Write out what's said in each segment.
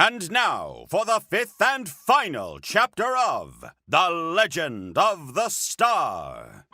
And now for the fifth and final chapter of The Legend of the Star.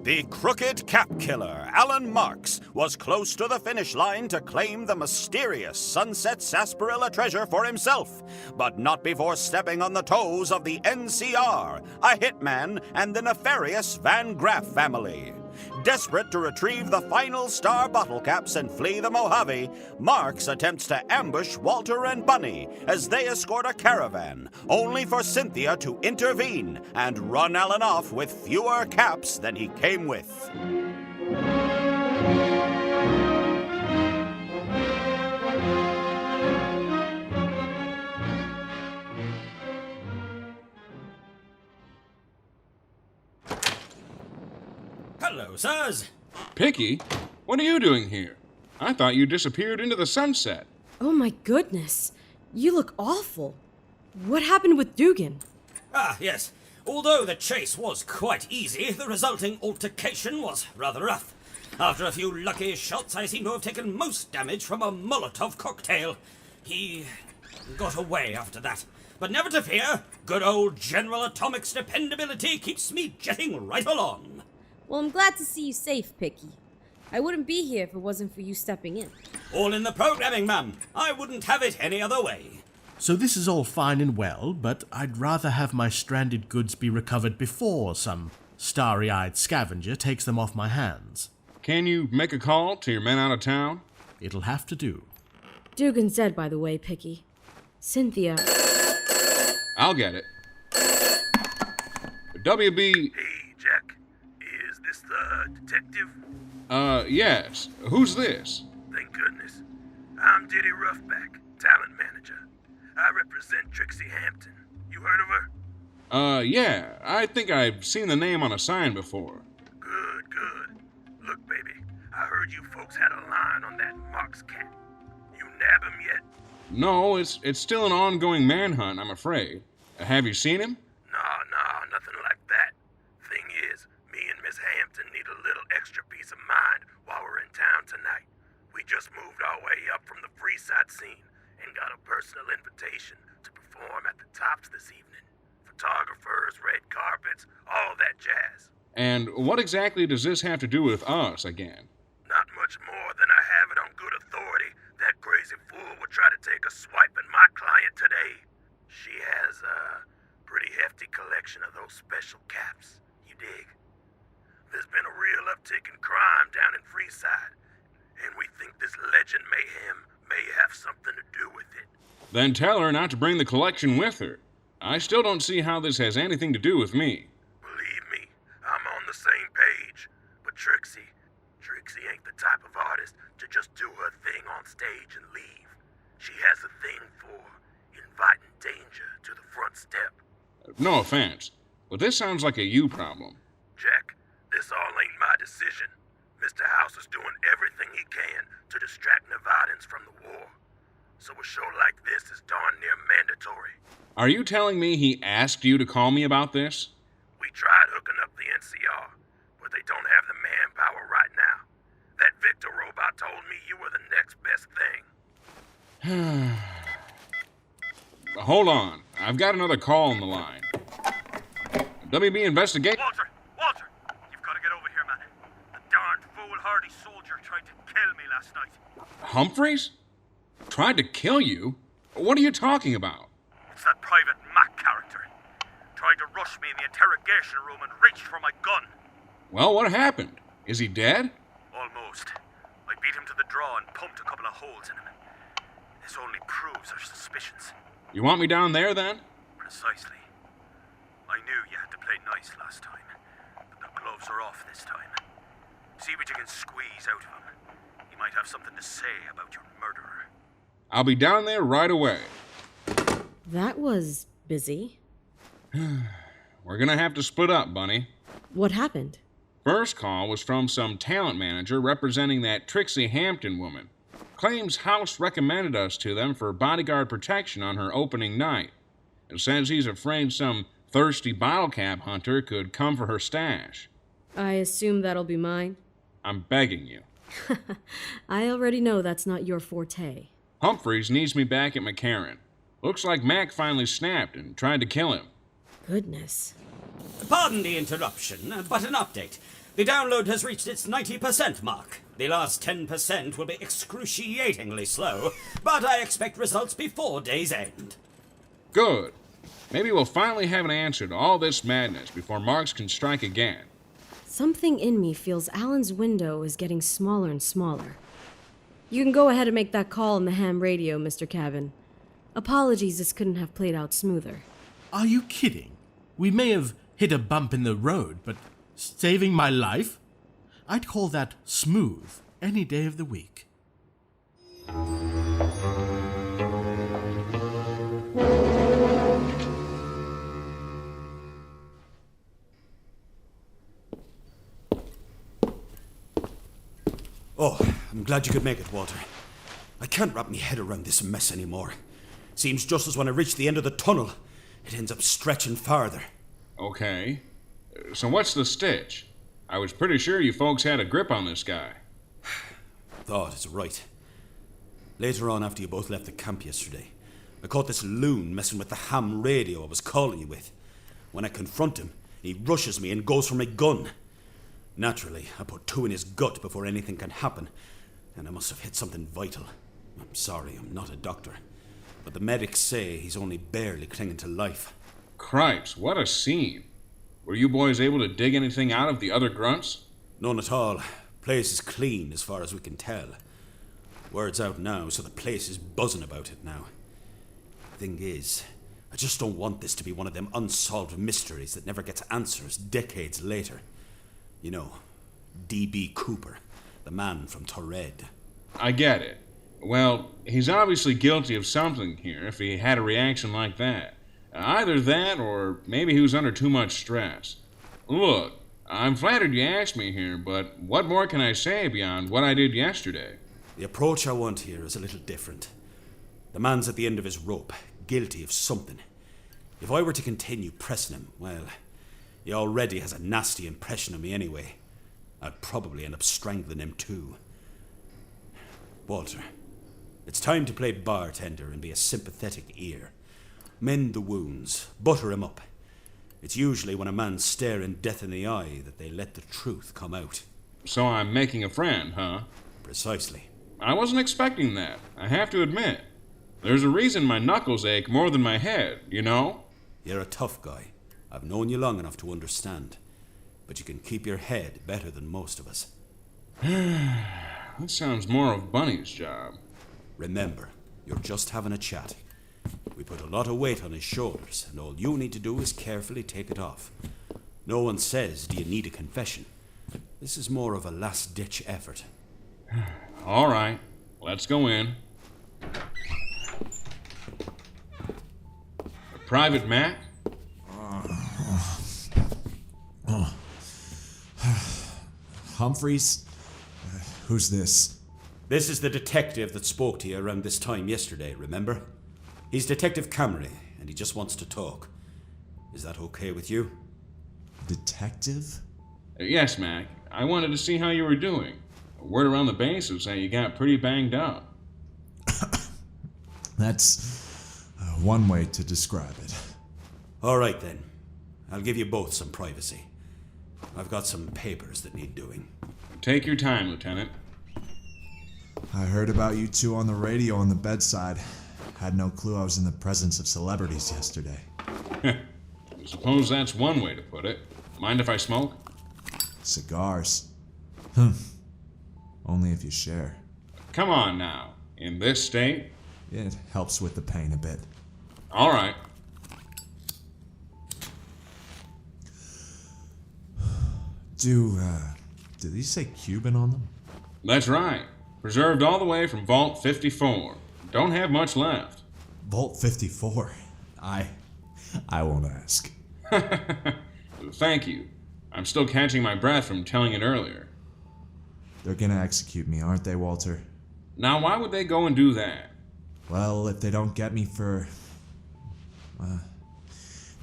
The crooked cap killer, Alan Marx, was close to the finish line to claim the mysterious Sunset Sarsaparilla treasure for himself, but not before stepping on the toes of the NCR, a hitman, and the nefarious Van Graff family. Desperate to retrieve the final star bottle caps and flee the Mojave, Marx attempts to ambush Walter and Bunny as they escort a caravan, only for Cynthia to intervene and run Alan off with fewer caps than he came with. Hello, sirs. Picky? What are you doing here? I thought you disappeared into the sunset. Oh my goodness. You look awful. What happened with Dugan? Ah, yes. Although the chase was quite easy, the resulting altercation was rather rough. After a few lucky shots, I seem to have taken most damage from a Molotov cocktail. He got away after that. But never to fear, good old General Atomic's dependability keeps me jetting right along. Well, I'm glad to see you safe, Picky. I wouldn't be here if it wasn't for you stepping in. All in the programming, ma'am. I wouldn't have it any other way. So this is all fine and well, but I'd rather have my stranded goods be recovered before some starry-eyed scavenger takes them off my hands. Can you make a call to your men out of town? It'll have to do. Dugan's dead, by the way, Picky. Cynthia... I'll get it. WB... Hey, Jack. Is this the detective? Yes. Who's this? Thank goodness. I'm Diddy Roughback, talent manager. I represent Trixie Hampton. You heard of her? Yeah. I think I've seen the name on a sign before. Good. Look, baby, I heard you folks had a line on that Marx cat. You nab him yet? No, it's still an ongoing manhunt, I'm afraid. Have you seen him? Nah, nothing like that. Thing is, me and Miss Hampton need a little extra peace of mind while we're in town tonight. We just moved our way up from the Freeside scene and got a personal invitation to perform at the Tops this evening. Photographers, red carpets, all that jazz. And what exactly does this have to do with us again? Not much more than I have it on good authority. That crazy fool would try to take a swipe at my client today. She has a pretty hefty collection of those special caps. You dig? There's been a real uptick in crime down in Freeside, and we think this legend mayhem may have something to do with it. Then tell her not to bring the collection with her. I still don't see how this has anything to do with me. Believe me, I'm on the same page. But Trixie ain't the type of artist to just do her thing on stage and leave. She has a thing for inviting danger to the front step. No offense, but this sounds like a you problem. Jack, this all ain't my decision. Mr. House is doing everything he can to distract Nevadans from the war. So a show like this is darn near mandatory. Are you telling me he asked you to call me about this? We tried hooking up the NCR, but they don't have the manpower right now. That Victor robot told me you were the next best thing. Hold on. I've got another call on the line. WB Investigate... Walter! You've got to get over here, man. The darned foolhardy soldier tried to kill me last night. Humphreys? Tried to kill you? What are you talking about? It's that Private Mac character. Tried to rush me in the interrogation room and reached for my gun. Well, what happened? Is he dead? Almost. I beat him to the draw and pumped a couple of holes in him. This only proves our suspicions. You want me down there, then? Precisely. I knew you had to play nice last time, but the gloves are off this time. See what you can squeeze out of him. He might have something to say about your murderer. I'll be down there right away. That was busy. We're gonna have to split up, Bunny. What happened? First call was from some talent manager representing that Trixie Hampton woman. Claims House recommended us to them for bodyguard protection on her opening night. It says he's afraid some thirsty bottle cap hunter could come for her stash. I assume that'll be mine. I'm begging you. I already know that's not your forte. Humphreys needs me back at McCarran. Looks like Mac finally snapped and tried to kill him. Goodness. Pardon the interruption, but an update. The download has reached its 90% mark. The last 10% will be excruciatingly slow, but I expect results before day's end. Good. Maybe we'll finally have an answer to all this madness before Marx can strike again. Something in me feels Alan's window is getting smaller and smaller. You can go ahead and make that call on the ham radio, Mr. Cabin. Apologies this couldn't have played out smoother. Are you kidding? We may have hit a bump in the road, but saving my life? I'd call that smooth any day of the week. Oh, I'm glad you could make it, Walter. I can't wrap my head around this mess anymore. Seems just as when I reach the end of the tunnel, it ends up stretching farther. Okay. So what's the stitch? I was pretty sure you folks had a grip on this guy. Thought is right. Later on, after you both left the camp yesterday, I caught this loon messing with the ham radio I was calling you with. When I confront him, he rushes me and goes for my gun. Naturally, I put two in his gut before anything can happen, and I must have hit something vital. I'm sorry, I'm not a doctor, but the medics say he's only barely clinging to life. Cripes, what a scene. Were you boys able to dig anything out of the other grunts? None at all. Place is clean as far as we can tell. Word's out now, so the place is buzzing about it now. Thing is, I just don't want this to be one of them unsolved mysteries that never gets answers decades later. You know, D.B. Cooper, the man from Torred. I get it. Well, he's obviously guilty of something here if he had a reaction like that. Either that, or maybe he was under too much stress. Look, I'm flattered you asked me here, but what more can I say beyond what I did yesterday? The approach I want here is a little different. The man's at the end of his rope, guilty of something. If I were to continue pressing him, well, he already has a nasty impression of me anyway. I'd probably end up strangling him too. Walter, it's time to play bartender and be a sympathetic ear. Mend the wounds, butter him up. It's usually when a man's staring death in the eye that they let the truth come out. So I'm making a friend, huh? Precisely. I wasn't expecting that, I have to admit. There's a reason my knuckles ache more than my head, you know? You're a tough guy. I've known you long enough to understand. But you can keep your head better than most of us. That sounds more of Bunny's job. Remember, you're just having a chat. We put a lot of weight on his shoulders, and all you need to do is carefully take it off. No one says, do you need a confession? This is more of a last-ditch effort. All right, let's go in. Private Mac? Humphreys? Who's this? This is the detective that spoke to you around this time yesterday, remember? He's Detective Camry, and he just wants to talk. Is that okay with you? Detective? Yes, Mac. I wanted to see how you were doing. Word around the base was that you got pretty banged up. That's one way to describe it. All right, then. I'll give you both some privacy. I've got some papers that need doing. Take your time, Lieutenant. I heard about you two on the radio on the bedside. Had no clue I was in the presence of celebrities yesterday. I suppose that's one way to put it. Mind if I smoke? Cigars. Only if you share. Come on now. In this state? It helps with the pain a bit. All right. Do these say Cuban on them? That's right. Preserved all the way from Vault 54. Don't have much left. Vault 54? I won't ask. Thank you. I'm still catching my breath from telling it earlier. They're gonna execute me, aren't they, Walter? Now, why would they go and do that? Well, if they don't get me for...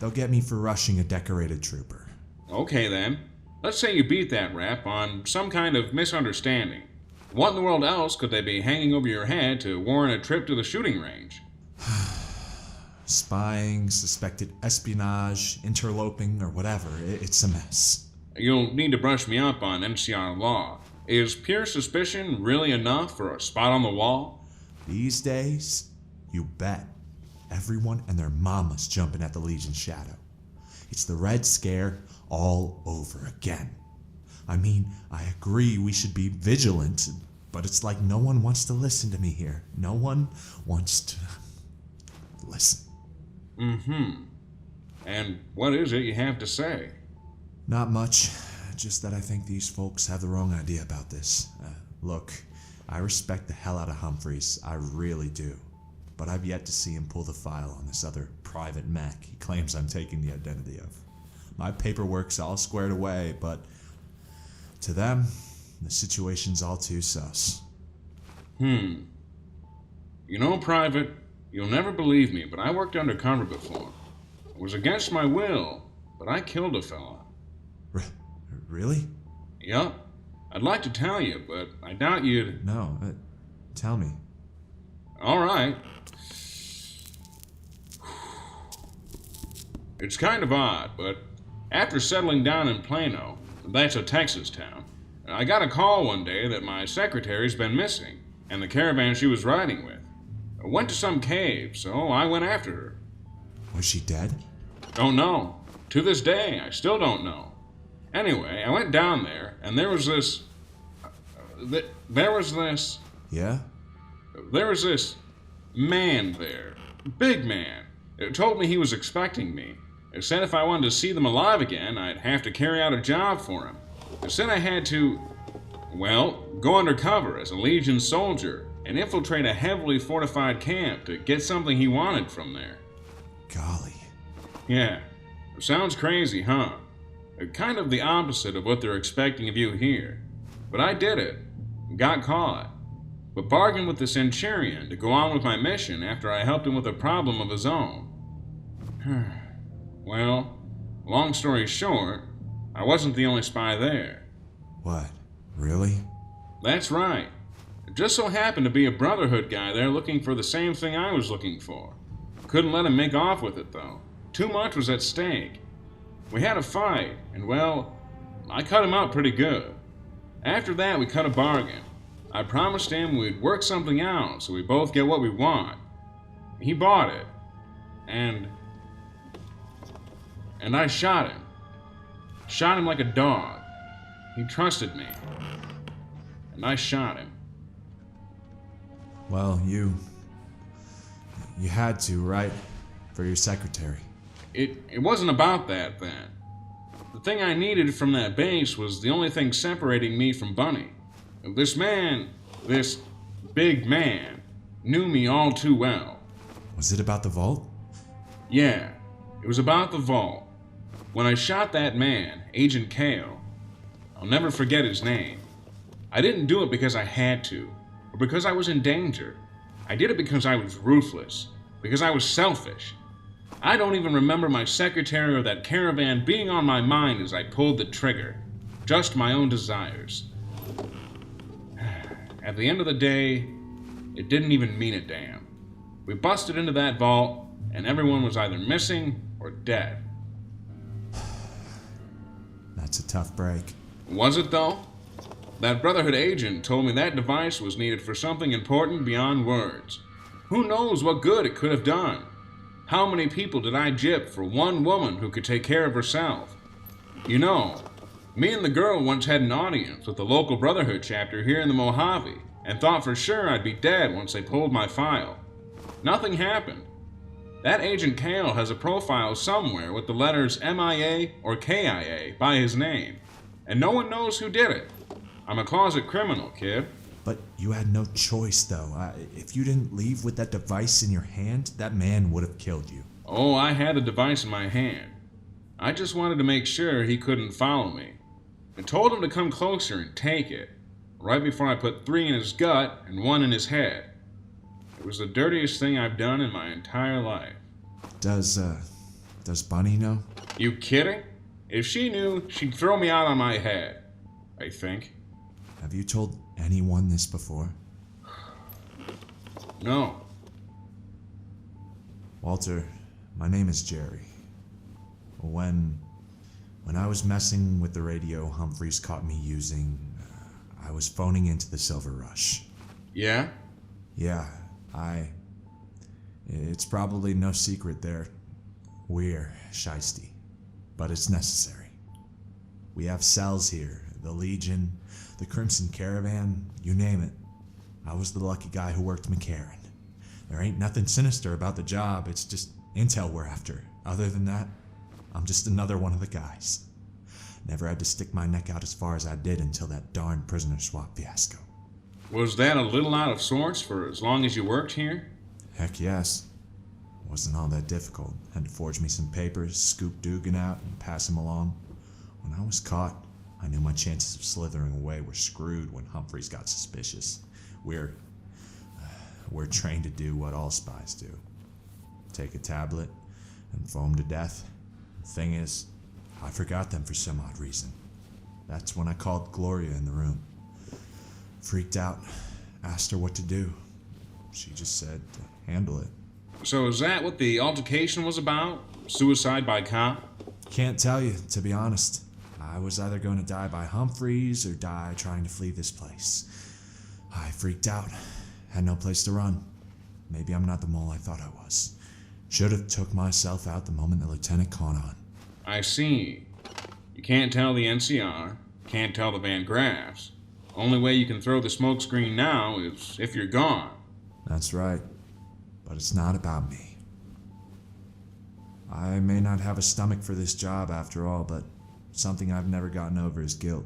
They'll get me for rushing a decorated trooper. Okay then. Let's say you beat that rap on some kind of misunderstanding. What in the world else could they be hanging over your head to warrant a trip to the shooting range? Spying, suspected espionage, interloping, or whatever. It's a mess. You'll need to brush me up on NCR law. Is pure suspicion really enough for a spot on the wall? These days, you bet. Everyone and their mama's jumping at the Legion's shadow. It's the Red Scare all over again. I mean, I agree we should be vigilant, but it's like no one wants to listen to me here. No one wants to listen. And what is it you have to say? Not much, just that I think these folks have the wrong idea about this. Look, I respect the hell out of Humphreys, I really do. But I've yet to see him pull the file on this other private mech he claims I'm taking the identity of. My paperwork's all squared away, but to them, the situation's all too sus. You know, Private, you'll never believe me, but I worked undercover before. It was against my will, but I killed a fella. Really? Yup. I'd like to tell you, but I doubt you'd... No, tell me. All right. It's kind of odd, but after settling down in Plano, that's a Texas town, I got a call one day that my secretary's been missing, and the caravan she was riding with. I went to some cave, so I went after her. Was she dead? Don't know. To this day, I still don't know. Anyway, I went down there, and there was this... Yeah? There was this man there. Big man. It told me he was expecting me. It said if I wanted to see them alive again, I'd have to carry out a job for him. It said I had to, well, go undercover as a Legion soldier and infiltrate a heavily fortified camp to get something he wanted from there. Golly. Yeah. Sounds crazy, huh? Kind of the opposite of what they're expecting of you here. But I did it. Got caught. But bargained with the Centurion to go on with my mission after I helped him with a problem of his own. Well, long story short, I wasn't the only spy there. What? Really? That's right. It just so happened to be a Brotherhood guy there looking for the same thing I was looking for. Couldn't let him make off with it, though. Too much was at stake. We had a fight, and well, I cut him out pretty good. After that, we cut a bargain. I promised him we'd work something out so we both get what we want. He bought it. And I shot him. Shot him like a dog. He trusted me. And I shot him. Well, you had to, right? For your secretary. It wasn't about that then. The thing I needed from that base was the only thing separating me from Bunny. This man, this big man, knew me all too well. Was it about the vault? Yeah, it was about the vault. When I shot that man, Agent Kale, I'll never forget his name. I didn't do it because I had to, or because I was in danger. I did it because I was ruthless, because I was selfish. I don't even remember my secretary or that caravan being on my mind as I pulled the trigger. Just my own desires. At the end of the day, it didn't even mean a damn. We busted into that vault, and everyone was either missing or dead. That's a tough break. Was it, though? That Brotherhood agent told me that device was needed for something important beyond words. Who knows what good it could have done? How many people did I gyp for one woman who could take care of herself? You know, me and the girl once had an audience with the local Brotherhood chapter here in the Mojave, and thought for sure I'd be dead once they pulled my file. Nothing happened. That Agent Kale has a profile somewhere with the letters MIA or KIA by his name, and no one knows who did it. I'm a closet criminal, kid. But you had no choice, though. If you didn't leave with that device in your hand, that man would have killed you. Oh, I had the device in my hand. I just wanted to make sure he couldn't follow me. I told him to come closer and take it, right before I put 3 in his gut and 1 in his head. It was the dirtiest thing I've done in my entire life. Does Does Bunny know? You kidding? If she knew, she'd throw me out on my head, I think. Have you told anyone this before? No. Walter, my name is Jerry. When I was messing with the radio Humphreys caught me using, I was phoning into the Silver Rush. Yeah? Yeah, it's probably no secret we're shisty, but it's necessary. We have cells here, the Legion, the Crimson Caravan, you name it. I was the lucky guy who worked McCarran. There ain't nothing sinister about the job, it's just intel we're after. Other than that, I'm just another one of the guys. Never had to stick my neck out as far as I did until that darn prisoner swap fiasco. Was that a little out of sorts for as long as you worked here? Heck yes. Wasn't all that difficult. Had to forge me some papers, scoop Dugan out, and pass him along. When I was caught, I knew my chances of slithering away were screwed when Humphreys got suspicious. We're trained to do what all spies do. Take a tablet and foam to death. Thing is, I forgot them for some odd reason. That's when I called Gloria in the room. Freaked out, asked her what to do. She just said to handle it. So is that what the altercation was about? Suicide by cop? Can't tell you, to be honest. I was either going to die by Humphreys or die trying to flee this place. I freaked out. Had no place to run. Maybe I'm not the mole I thought I was. Should have took myself out the moment the lieutenant caught on. I see. You can't tell the NCR, can't tell the Van Graffs. Only way you can throw the smokescreen now is if you're gone. That's right. But it's not about me. I may not have a stomach for this job after all, but something I've never gotten over is guilt.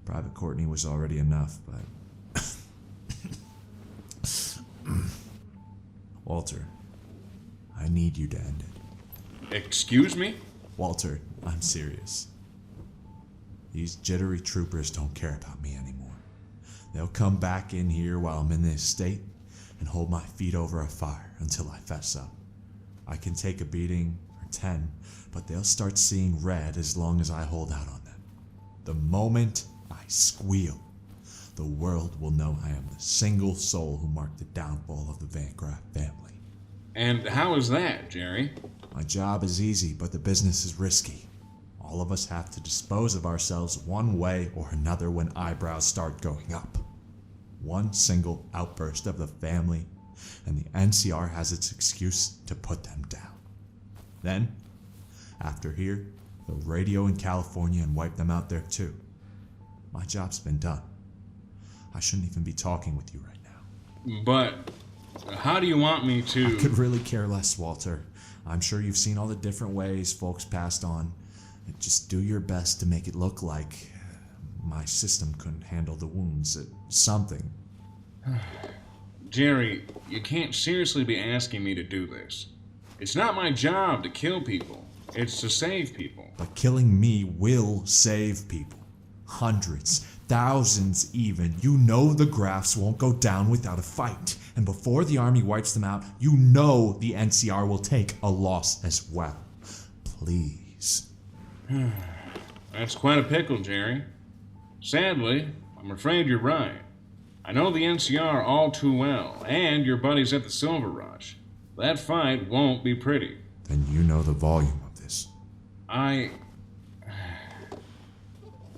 Private Courtney was already enough, but... Walter, I need you to end it. Excuse me? Walter, I'm serious. These jittery troopers don't care about me anymore. They'll come back in here while I'm in this state and hold my feet over a fire until I fess up. I can take a beating, or 10, but they'll start seeing red as long as I hold out on them. The moment I squeal, the world will know I am the single soul who marked the downfall of the Van Graff family. And how is that, Jerry? My job is easy, but the business is risky. All of us have to dispose of ourselves one way or another when eyebrows start going up. One single outburst of the family, and the NCR has its excuse to put them down. Then, after here, they'll radio in California and wipe them out there too. My job's been done. I shouldn't even be talking with you right now. But how do you want me to... I could really care less, Walter. I'm sure you've seen all the different ways folks passed on. Just do your best to make it look like my system couldn't handle the wounds. Something. Jerry, you can't seriously be asking me to do this. It's not my job to kill people. It's to save people. But killing me will save people. Hundreds, thousands even. You know the Graffs won't go down without a fight. And before the army wipes them out, you know the NCR will take a loss as well. Please. That's quite a pickle, Jerry. Sadly, I'm afraid you're right. I know the NCR all too well, and your buddies at the Silver Rush. That fight won't be pretty. Then you know the volume of this.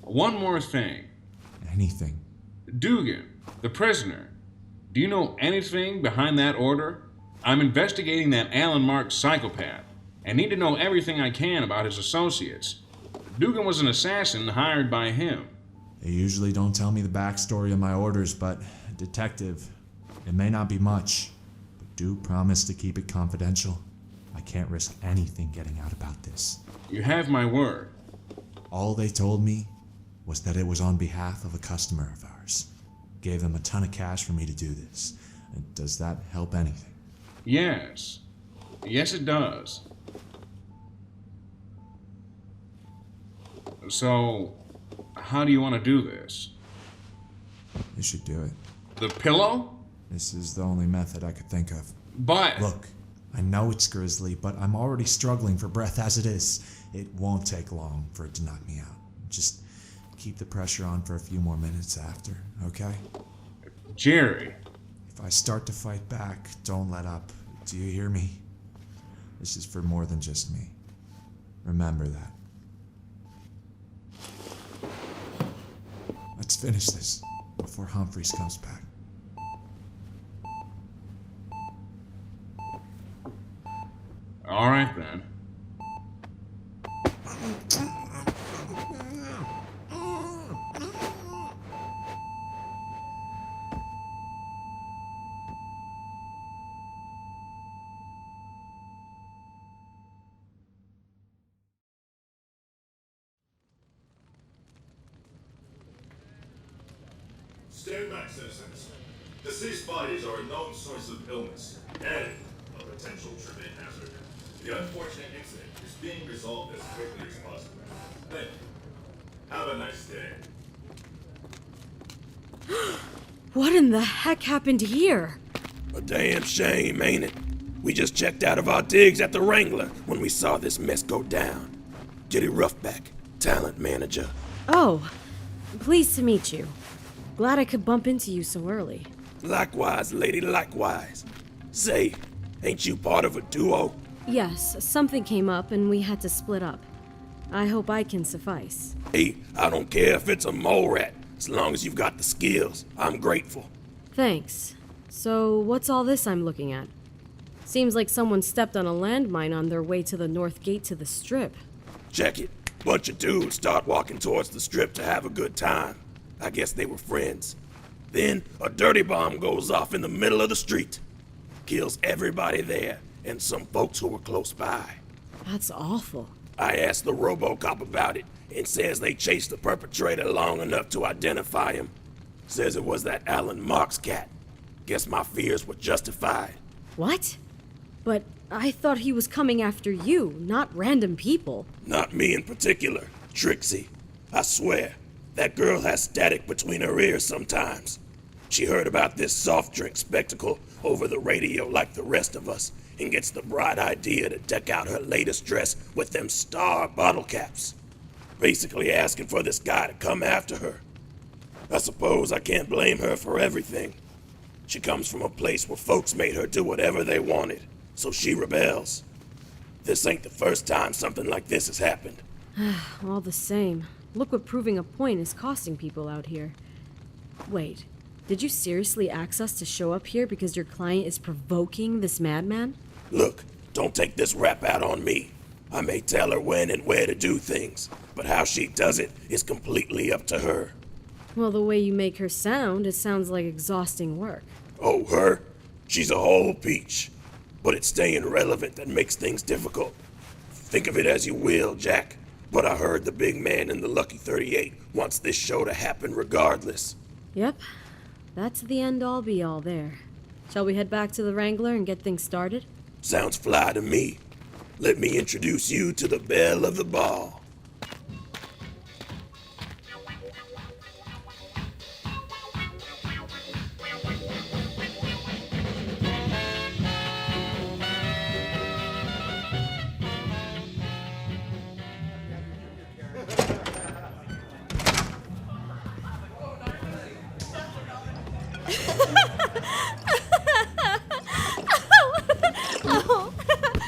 One more thing. Anything. Dugan, the prisoner. Do you know anything behind that order? I'm investigating that Alan Marx psychopath, and need to know everything I can about his associates. Dugan was an assassin hired by him. They usually don't tell me the backstory of my orders, but, Detective, it may not be much, but do promise to keep it confidential. I can't risk anything getting out about this. You have my word. All they told me was that it was on behalf of a customer of ours. Gave them a ton of cash for me to do this. Does that help anything? Yes. Yes, it does. So, how do you want to do this? You should do it. The pillow? This is the only method I could think of. But... Look, I know it's grisly, but I'm already struggling for breath as it is. It won't take long for it to knock me out. Just keep the pressure on for a few more minutes after, okay? Jerry. If I start to fight back, don't let up. Do you hear me? This is for more than just me. Remember that. Let's finish this before Humphreys comes back. All right, then. Stand back, citizens. Deceased bodies are a known source of illness and a potential trip-in hazard. The unfortunate incident is being resolved as quickly as possible. Thank you. Have a nice day. What in the heck happened here? A damn shame, ain't it? We just checked out of our digs at the Wrangler when we saw this mess go down. Jetty Roughback, talent manager. Oh, pleased to meet you. Glad I could bump into you so early. Likewise, lady, likewise. Say, ain't you part of a duo? Yes, something came up and we had to split up. I hope I can suffice. Hey, I don't care if it's a mole rat. As long as you've got the skills, I'm grateful. Thanks. So, what's all this I'm looking at? Seems like someone stepped on a landmine on their way to the north gate to the strip. Check it. Bunch of dudes start walking towards the strip to have a good time. I guess they were friends. Then, a dirty bomb goes off in the middle of the street. Kills everybody there, and some folks who were close by. That's awful. I asked the RoboCop about it, and says they chased the perpetrator long enough to identify him. Says it was that Alan Marx cat. Guess my fears were justified. What? But I thought he was coming after you, not random people. Not me in particular, Trixie. I swear, that girl has static between her ears sometimes. She heard about this soft drink spectacle over the radio like the rest of us, and gets the bright idea to deck out her latest dress with them star bottle caps. Basically asking for this guy to come after her. I suppose I can't blame her for everything. She comes from a place where folks made her do whatever they wanted, so she rebels. This ain't the first time something like this has happened. All the same, look what proving a point is costing people out here. Wait, did you seriously ask us to show up here because your client is provoking this madman? Look, don't take this rap out on me. I may tell her when and where to do things, but how she does it is completely up to her. Well, the way you make her sound, it sounds like exhausting work. Oh, her? She's a whole peach. But it's staying relevant that makes things difficult. Think of it as you will, Jack. But I heard the big man in the Lucky 38 wants this show to happen regardless. Yep, that's the end-all be-all there. Shall we head back to the Wrangler and get things started? Sounds fly to me. Let me introduce you to the belle of the ball.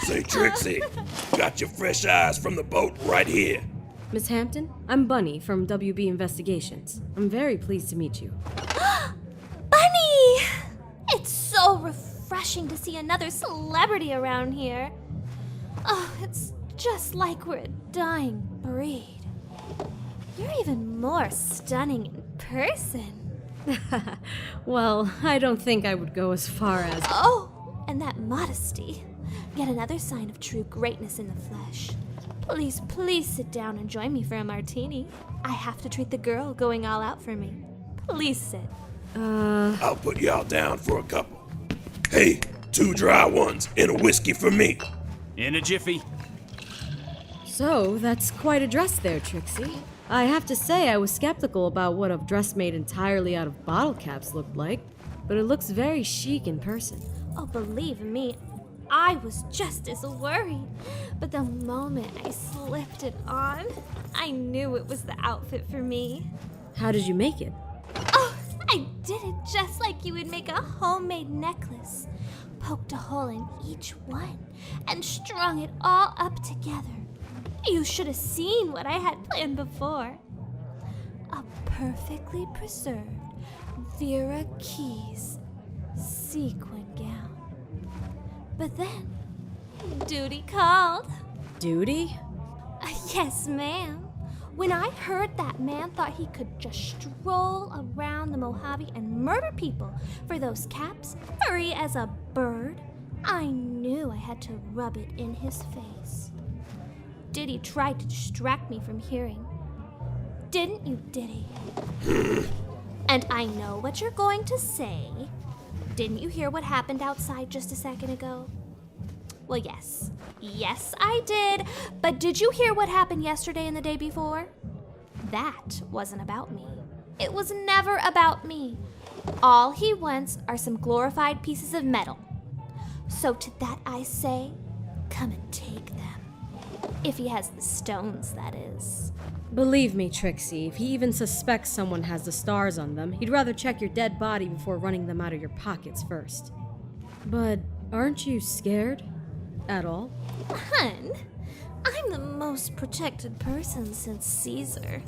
Say, Trixie, got your fresh eyes from the boat right here. Miss Hampton, I'm Bunny from WB Investigations. I'm very pleased to meet you. Bunny! It's so refreshing to see another celebrity around here. Oh, it's just like we're a dying breed. You're even more stunning in person. Well, I don't think I would go as far as... Oh, and that modesty. Yet another sign of true greatness in the flesh. Please, please sit down and join me for a martini. I have to treat the girl going all out for me. Please sit. I'll put y'all down for a couple. Hey, 2 dry ones and a whiskey for me. In a jiffy. So, that's quite a dress there, Trixie. I have to say I was skeptical about what a dress made entirely out of bottle caps looked like, but it looks very chic in person. Oh, believe me, I was just as worried. But the moment I slipped it on, I knew it was the outfit for me. How did you make it? Oh, I did it just like you would make a homemade necklace. Poked a hole in each one and strung it all up together. You should have seen what I had planned before. A perfectly preserved Vera Keys sequin gown. But then, duty called. Duty? Yes, ma'am. When I heard that man thought he could just stroll around the Mojave and murder people for those caps, free as a bird, I knew I had to rub it in his face. Diddy tried to distract me from hearing. Didn't you, Diddy? And I know what you're going to say. Didn't you hear what happened outside just a second ago? Well, yes. Yes, I did. But did you hear what happened yesterday and the day before? That wasn't about me. It was never about me. All he wants are some glorified pieces of metal. So to that I say, come and take them. If he has the stones, that is. Believe me, Trixie, if he even suspects someone has the stars on them, he'd rather check your dead body before running them out of your pockets first. But aren't you scared? At all? Hun, I'm the most protected person since Caesar.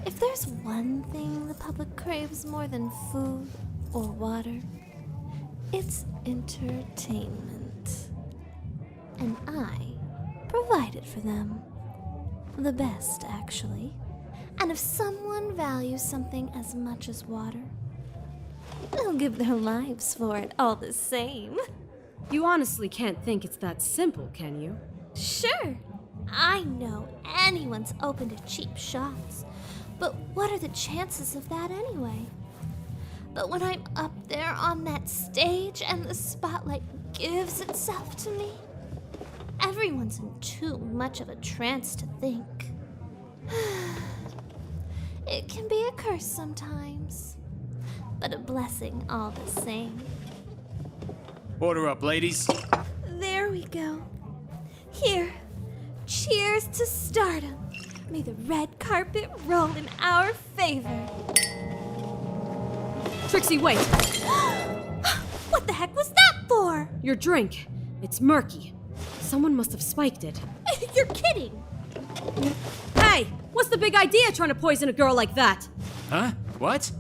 If there's one thing the public craves more than food or water, it's entertainment. And I provide it for them. The best, actually. And if someone values something as much as water, they'll give their lives for it all the same. You honestly can't think it's that simple, can you? Sure, I know anyone's open to cheap shots, but what are the chances of that anyway? But when I'm up there on that stage and the spotlight gives itself to me, everyone's in too much of a trance to think. It can be a curse sometimes, but a blessing all the same. Order up, ladies. There we go. Here, cheers to stardom. May the red carpet roll in our favor. Trixie, wait! What the heck was that for? Your drink. It's murky. Someone must have spiked it. You're kidding. Hey! What's the big idea trying to poison a girl like that? Huh? What?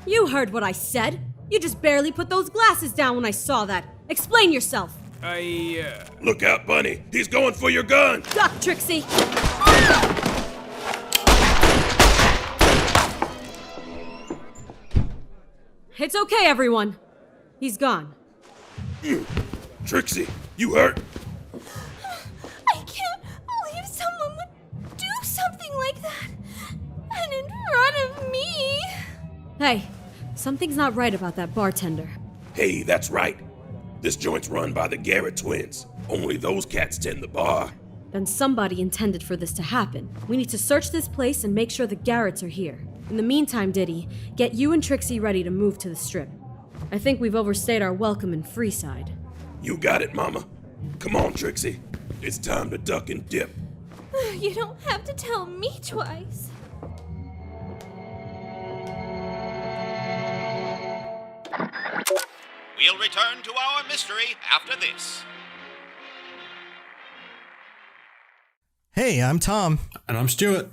You heard what I said. You just barely put those glasses down when I saw that. Explain yourself. Look out, Bunny. He's going for your gun. Duck, Trixie! It's okay, everyone. He's gone. Trixie, you hurt? I can't believe someone would do something like that. And in front of me. Hey, something's not right about that bartender. Hey, that's right. This joint's run by the Garrett twins. Only those cats tend the bar. Then somebody intended for this to happen. We need to search this place and make sure the Garretts are here. In the meantime, Diddy, get you and Trixie ready to move to the Strip. I think we've overstayed our welcome in Freeside. You got it, Mama. Come on, Trixie. It's time to duck and dip. You don't have to tell me twice. We'll return to our mystery after this. Hey, I'm Tom. And I'm Stuart.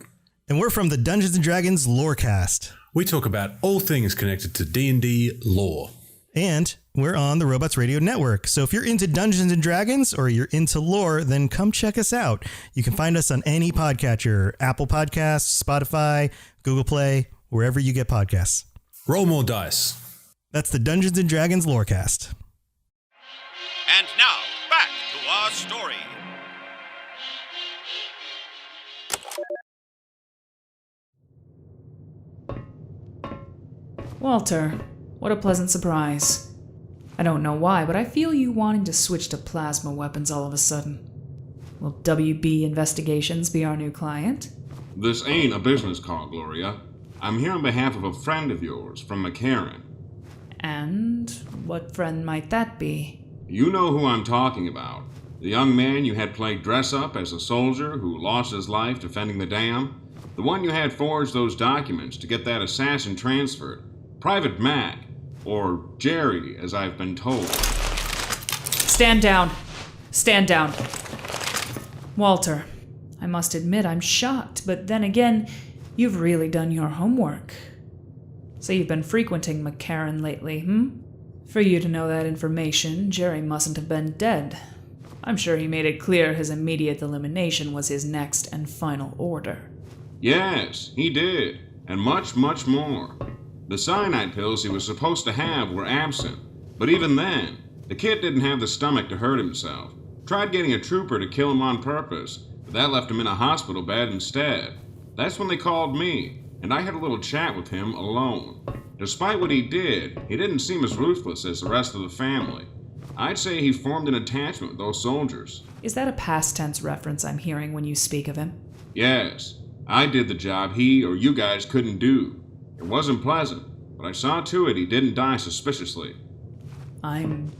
And we're from the Dungeons & Dragons Lorecast. We talk about all things connected to D&D lore. And we're on the Robots Radio Network. So if you're into Dungeons & Dragons or you're into lore, then come check us out. You can find us on any podcatcher, Apple Podcasts, Spotify, Google Play, wherever you get podcasts. Roll more dice. That's the Dungeons & Dragons Lorecast. And now, back to our story. Walter, what a pleasant surprise. I don't know why, but I feel you wanting to switch to plasma weapons all of a sudden. Will WB Investigations be our new client? This ain't a business call, Gloria. I'm here on behalf of a friend of yours from McCarran. And what friend might that be? You know who I'm talking about. The young man you had play dress-up as a soldier who lost his life defending the dam. The one you had forge those documents to get that assassin transferred. Private Mac. Or Jerry, as I've been told. Stand down. Stand down. Walter, I must admit I'm shocked, but then again, you've really done your homework. So you've been frequenting McCarran lately, For you to know that information, Jerry mustn't have been dead. I'm sure he made it clear his immediate elimination was his next and final order. Yes, he did. And much, much more. The cyanide pills he was supposed to have were absent. But even then, the kid didn't have the stomach to hurt himself. Tried getting a trooper to kill him on purpose, but that left him in a hospital bed instead. That's when they called me, and I had a little chat with him alone. Despite what he did, he didn't seem as ruthless as the rest of the family. I'd say he formed an attachment with those soldiers. Is that a past tense reference I'm hearing when you speak of him? Yes, I did the job he or you guys couldn't do. It wasn't pleasant, but I saw to it he didn't die suspiciously. I'm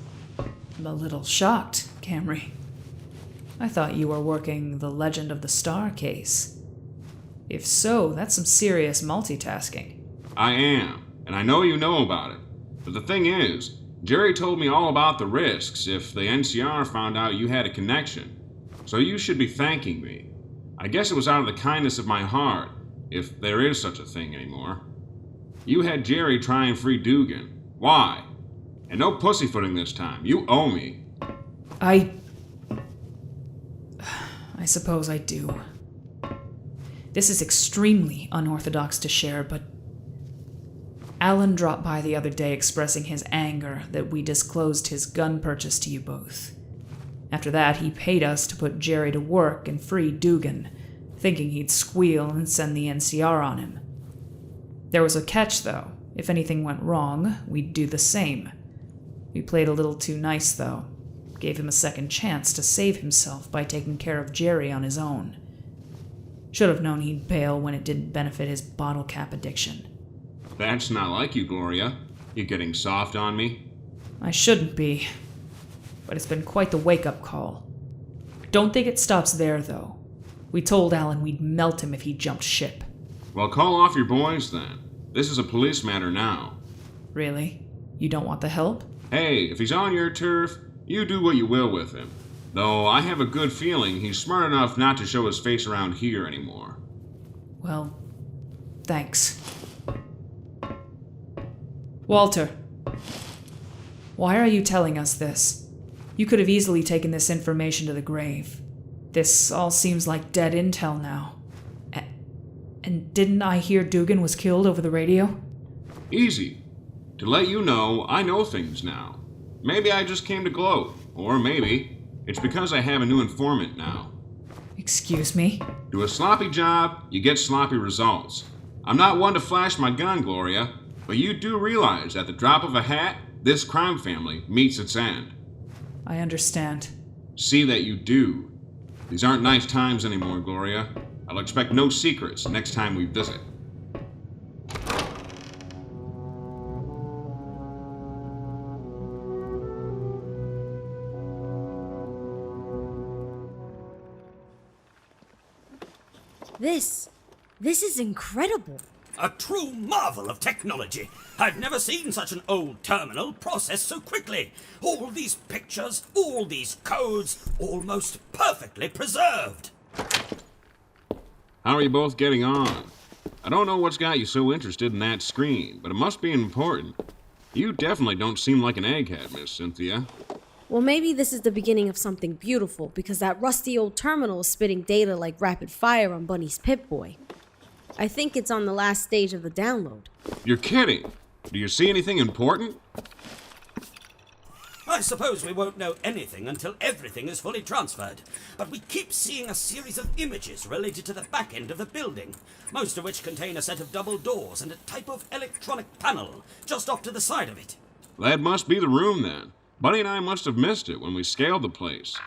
a little shocked, Camry. I thought you were working the Legend of the Star case. If so, that's some serious multitasking. I am, and I know you know about it. But the thing is, Jerry told me all about the risks if the NCR found out you had a connection. So you should be thanking me. I guess it was out of the kindness of my heart, if there is such a thing anymore. You had Jerry try and free Dugan. Why? And no pussyfooting this time. You owe me. I suppose I do. This is extremely unorthodox to share, but Alan dropped by the other day expressing his anger that we disclosed his gun purchase to you both. After that, he paid us to put Jerry to work and free Dugan, thinking he'd squeal and send the NCR on him. There was a catch, though. If anything went wrong, we'd do the same. We played a little too nice, though. Gave him a second chance to save himself by taking care of Jerry on his own. Should have known he'd bail when it didn't benefit his bottle cap addiction. That's not like you, Gloria. You getting soft on me? I shouldn't be, but it's been quite the wake-up call. Don't think it stops there, though. We told Alan we'd melt him if he jumped ship. Well, call off your boys, then. This is a police matter now. Really? You don't want the help? Hey, if he's on your turf, you do what you will with him. Though I have a good feeling he's smart enough not to show his face around here anymore. Well, thanks. Walter, why are you telling us this? You could have easily taken this information to the grave. This all seems like dead intel now. And didn't I hear Dugan was killed over the radio? Easy. To let you know, I know things now. Maybe I just came to gloat, or maybe it's because I have a new informant now. Excuse me? Do a sloppy job, you get sloppy results. I'm not one to flash my gun, Gloria, but you do realize at the drop of a hat, this crime family meets its end. I understand. See that you do. These aren't nice times anymore, Gloria. I'll expect no secrets next time we visit. This is incredible. A true marvel of technology. I've never seen such an old terminal processed so quickly. All these pictures, all these codes, almost perfectly preserved. How are you both getting on? I don't know what's got you so interested in that screen, but it must be important. You definitely don't seem like an egghead, Miss Cynthia. Well, maybe this is the beginning of something beautiful, because that rusty old terminal is spitting data like rapid fire on Bunny's Pip-Boy. I think it's on the last stage of the download. You're kidding. Do you see anything important? I suppose we won't know anything until everything is fully transferred, but we keep seeing a series of images related to the back end of the building, most of which contain a set of double doors and a type of electronic panel just off to the side of it. That must be the room, then. Bunny and I must have missed it when we scaled the place.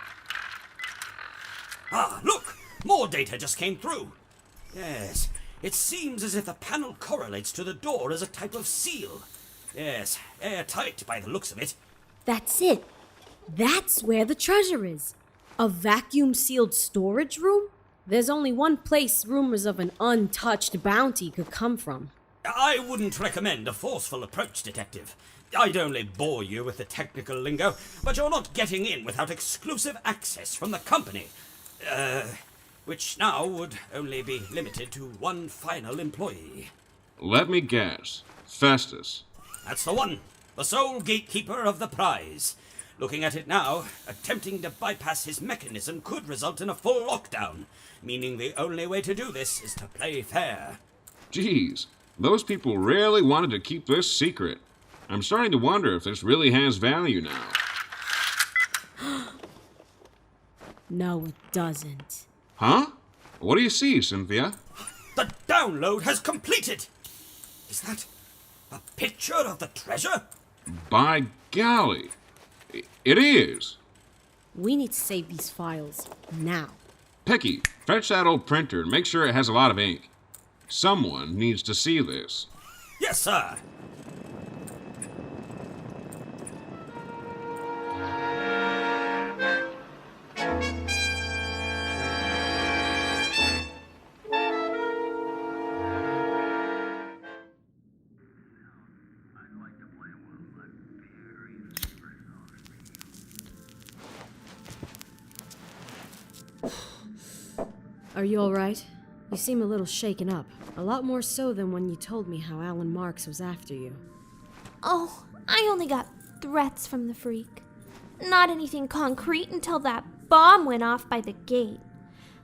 Ah, look! More data just came through. Yes, it seems as if the panel correlates to the door as a type of seal. Yes, airtight by the looks of it. That's it. That's where the treasure is. A vacuum-sealed storage room? There's only one place rumors of an untouched bounty could come from. I wouldn't recommend a forceful approach, Detective. I'd only bore you with the technical lingo, but you're not getting in without exclusive access from the company. Which now would only be limited to one final employee. Let me guess. Festus. That's the one. The sole gatekeeper of the prize. Looking at it now, attempting to bypass his mechanism could result in a full lockdown, meaning the only way to do this is to play fair. Geez, those people really wanted to keep this secret. I'm starting to wonder if this really has value now. No, it doesn't. Huh? What do you see, Cynthia? The download has completed! Is that a picture of the treasure? By golly. It is. We need to save these files now. Pecky, fetch that old printer and make sure it has a lot of ink. Someone needs to see this. Yes, sir. Are you all right? You seem a little shaken up. A lot more so than when you told me how Alan Marx was after you. Oh, I only got threats from the freak. Not anything concrete until that bomb went off by the gate.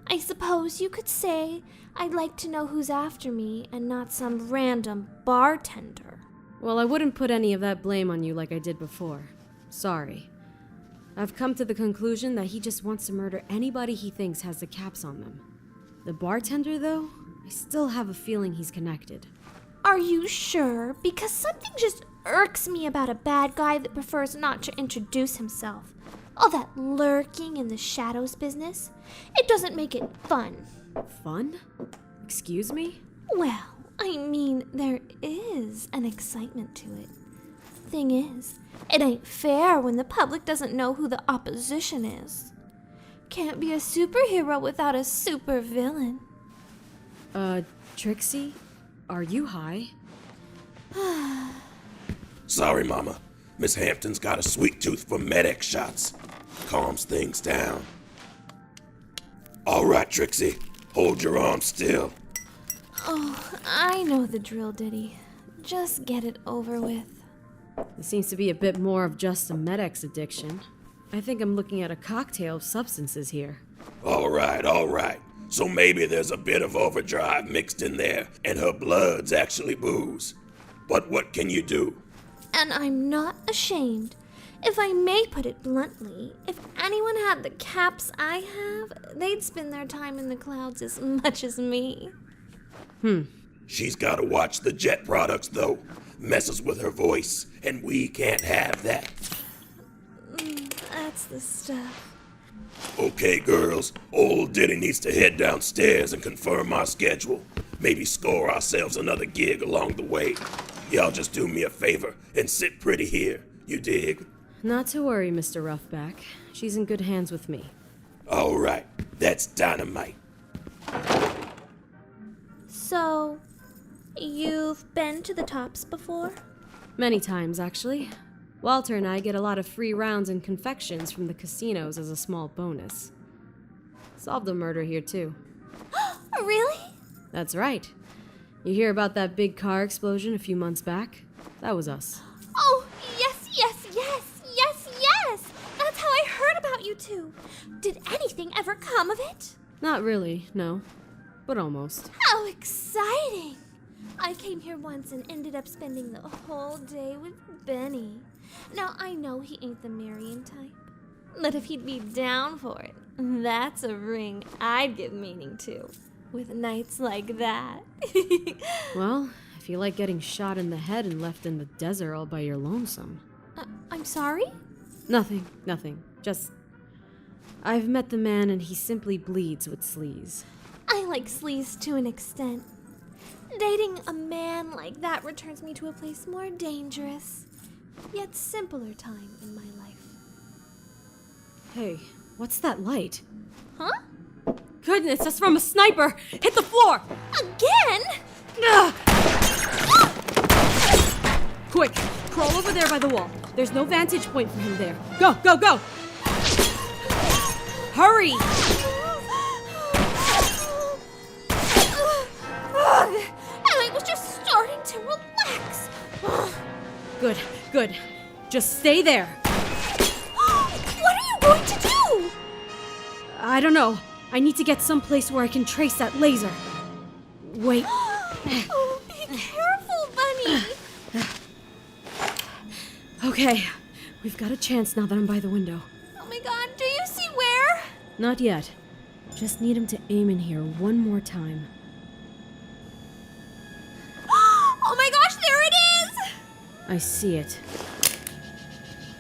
I suppose you could say I'd like to know who's after me and not some random bartender. Well, I wouldn't put any of that blame on you like I did before. Sorry. I've come to the conclusion that he just wants to murder anybody he thinks has the caps on them. The bartender, though, I still have a feeling he's connected. Are you sure? Because something just irks me about a bad guy that prefers not to introduce himself. All that lurking in the shadows business. It doesn't make it fun. Fun? Excuse me? Well, I mean, there is an excitement to it. Thing is, it ain't fair when the public doesn't know who the opposition is. Can't be a superhero without a supervillain. Trixie? Are you high? Sorry, Mama. Miss Hampton's got a sweet tooth for medic shots. Calms things down. All right, Trixie. Hold your arm still. Oh, I know the drill, Diddy. Just get it over with. It seems to be a bit more of just a Med-X addiction. I think I'm looking at a cocktail of substances here. All right. So maybe there's a bit of overdrive mixed in there, and her blood's actually booze. But what can you do? And I'm not ashamed. If I may put it bluntly, if anyone had the caps I have, they'd spend their time in the clouds as much as me. She's gotta watch the jet products, though. Messes with her voice, and we can't have that. That's the stuff. Okay, girls, old Diddy needs to head downstairs and confirm our schedule. Maybe score ourselves another gig along the way. Y'all just do me a favor and sit pretty here, you dig? Not to worry, Mr. Roughback. She's in good hands with me. All right, that's dynamite. So, you've been to the Tops before? Many times, actually. Walter and I get a lot of free rounds and confections from the casinos as a small bonus. Solved a murder here, too. Really? That's right. You hear about that big car explosion a few months back? That was us. Oh, yes! That's how I heard about you two. Did anything ever come of it? Not really, no. But almost. How exciting! I came here once and ended up spending the whole day with Benny. Now, I know he ain't the Marion type, but if he'd be down for it, that's a ring I'd give meaning to, with nights like that. Well, if you like getting shot in the head and left in the desert all by your lonesome. I'm sorry? Nothing. Just, I've met the man and he simply bleeds with sleaze. I like sleaze to an extent. Dating a man like that returns me to a place more dangerous, yet simpler time in my life. Hey, what's that light? Huh? Goodness, that's from a sniper! Hit the floor! Again? Ugh. Quick, crawl over there by the wall. There's no vantage point for him there. Go, go, go! Hurry! I was just starting to relax. Good, good. Just stay there. What are you going to do? I don't know. I need to get someplace where I can trace that laser. Wait. Oh, be careful, Bunny. Okay, we've got a chance now that I'm by the window. Oh my god, do you see where? Not yet. Just need him to aim in here one more time. Oh my gosh, there it is! I see it.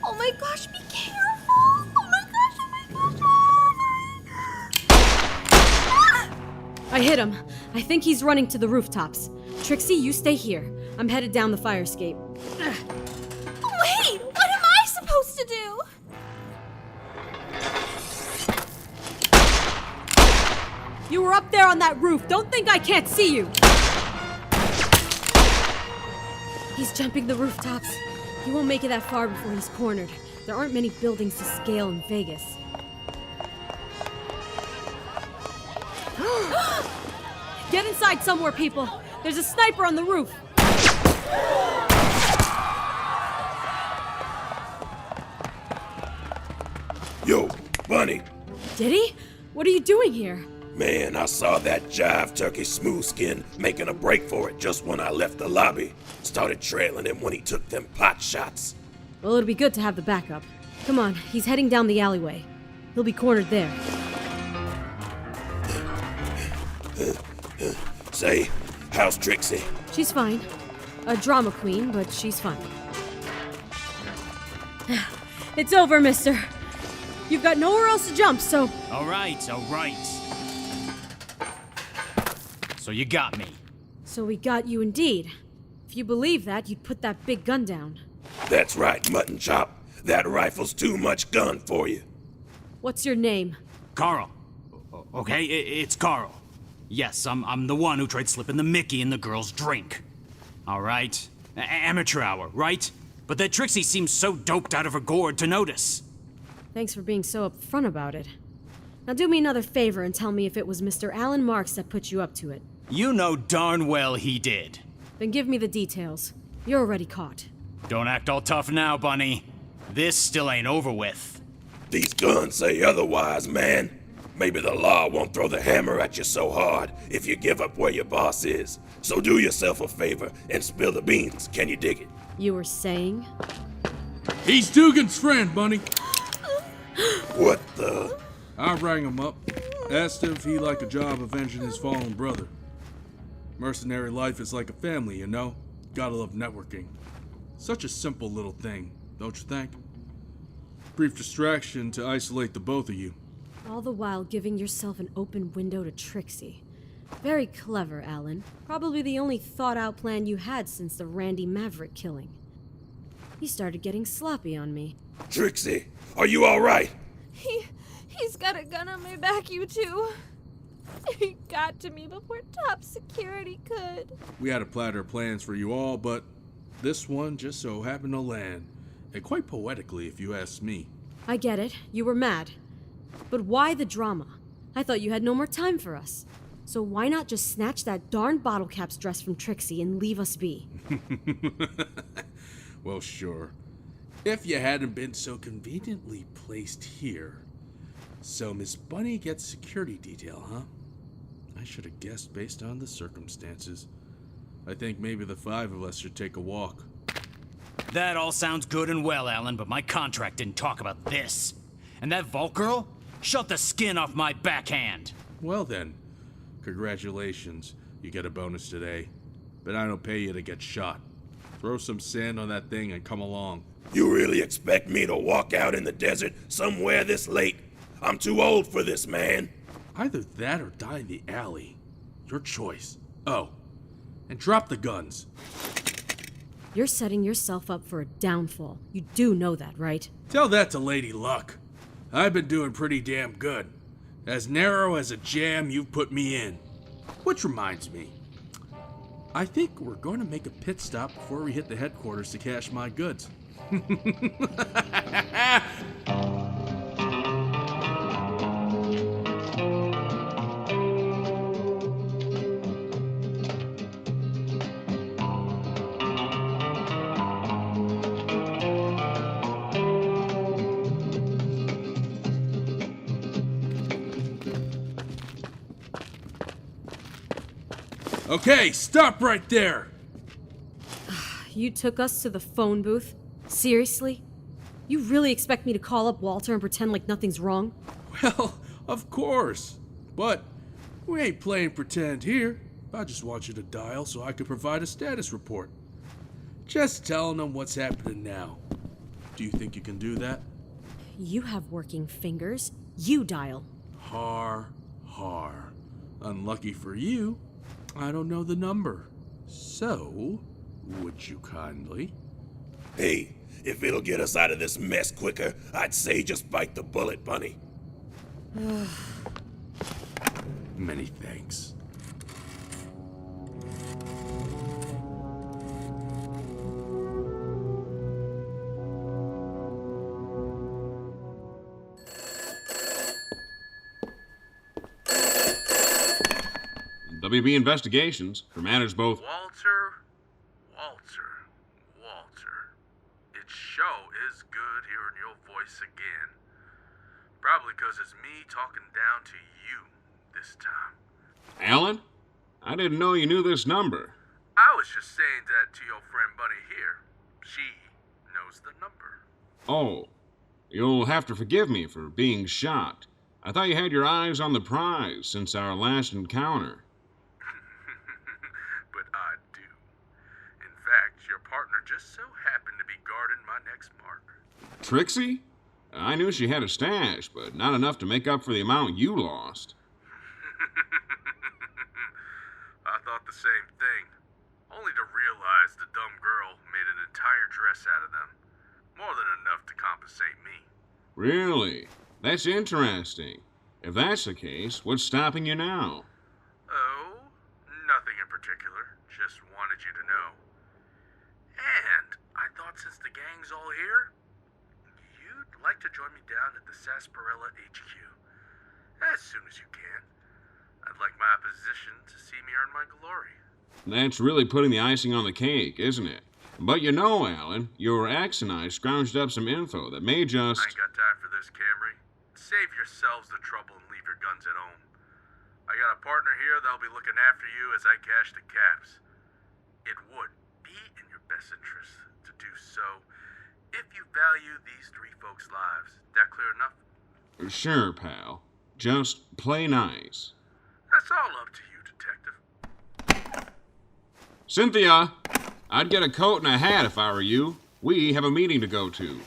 Oh my gosh, be careful! Oh my gosh, oh my gosh, I hit him. I think he's running to the rooftops. Trixie, you stay here. I'm headed down the fire escape. Wait, what am I supposed to do? You were up there on that roof. Don't think I can't see you. He's jumping the rooftops. He won't make it that far before he's cornered. There aren't many buildings to scale in Vegas. Get inside somewhere, people. There's a sniper on the roof. Yo, Bunny. Did he? What are you doing here? Man, I saw that jive turkey smoothskin making a break for it just when I left the lobby. Started trailing him when he took them pot shots. Well, it'll be good to have the backup. Come on, he's heading down the alleyway. He'll be cornered there. Say, how's Trixie? She's fine. A drama queen, but she's fine. It's over, mister. You've got nowhere else to jump, so... All right. So you got me. So we got you indeed. If you believe that, you'd put that big gun down. That's right, Mutton Chop. That rifle's too much gun for you. What's your name? Carl. Okay, it's Carl. Yes, I'm the one who tried slipping the Mickey in the girl's drink. All right. Amateur hour, right? But that Trixie seems so doped out of her gourd to notice. Thanks for being so upfront about it. Now do me another favor and tell me if it was Mr. Alan Marx that put you up to it. You know darn well he did. Then give me the details. You're already caught. Don't act all tough now, Bunny. This still ain't over with. These guns say otherwise, man. Maybe the law won't throw the hammer at you so hard if you give up where your boss is. So do yourself a favor and spill the beans. Can you dig it? You were saying? He's Dugan's friend, Bunny. What the? I rang him up, asked if he'd like a job avenging his fallen brother. Mercenary life is like a family, you know? Gotta love networking. Such a simple little thing, don't you think? Brief distraction to isolate the both of you. All the while giving yourself an open window to Trixie. Very clever, Alan. Probably the only thought-out plan you had since the Randy Maverick killing. He started getting sloppy on me. Trixie, are you all right? He's got a gun on my back, you two. He got to me before top security could. We had a platter of plans for you all, but this one just so happened to land. And quite poetically, if you ask me. I get it. You were mad. But why the drama? I thought you had no more time for us. So why not just snatch that darn bottle cap's dress from Trixie and leave us be? Well, sure. If you hadn't been so conveniently placed here. So Miss Bunny gets security detail, huh? I should have guessed based on the circumstances. I think maybe the five of us should take a walk. That all sounds good and well, Alan, but my contract didn't talk about this. And that vault girl? Shut the skin off my backhand. Well then, congratulations. You get a bonus today. But I don't pay you to get shot. Throw some sand on that thing and come along. You really expect me to walk out in the desert somewhere this late? I'm too old for this, man. Either that or die in the alley. Your choice. Oh, and drop the guns. You're setting yourself up for a downfall. You do know that, right? Tell that to Lady Luck. I've been doing pretty damn good. As narrow as a jam you've put me in. Which reminds me, I think we're going to make a pit stop before we hit the headquarters to cash my goods. Okay, stop right there! You took us to the phone booth? Seriously? You really expect me to call up Walter and pretend like nothing's wrong? Well, of course. But we ain't playing pretend here. I just want you to dial so I can provide a status report. Just telling them what's happening now. Do you think you can do that? You have working fingers. You dial. Har. Unlucky for you, I don't know the number. So, would you kindly? Hey, if it'll get us out of this mess quicker, I'd say just bite the bullet, Bunny. Many thanks. WB Investigations for matters both. Walter. It sure is good hearing your voice again. Probably 'cause it's me talking down to you this time. Alan? I didn't know you knew this number. I was just saying that to your friend Bunny here. She knows the number. Oh, you'll have to forgive me for being shocked. I thought you had your eyes on the prize since our last encounter. But I do. In fact, your partner just so happened to be guarding my next mark. Trixie? I knew she had a stash, but not enough to make up for the amount you lost. I thought the same thing. Only to realize the dumb girl made an entire dress out of them. More than enough to compensate me. Really? That's interesting. If that's the case, what's stopping you now? Oh, nothing in particular. Just wanted you to know. And I thought since the gang's all here, you'd like to join me down at the Sarsaparilla HQ. As soon as you can. I'd like my opposition to see me earn my glory. That's really putting the icing on the cake, isn't it? But you know, Alan, your ex and I scrounged up some info that may just... I ain't got time for this, Camry. Save yourselves the trouble and leave your guns at home. I got a partner here that'll be looking after you as I cash the caps. It would be in your best interest to do so if you value these three folks' lives. That clear enough? Sure, pal. Just play nice. That's all up to you, Detective. Cynthia! I'd get a coat and a hat if I were you. We have a meeting to go to.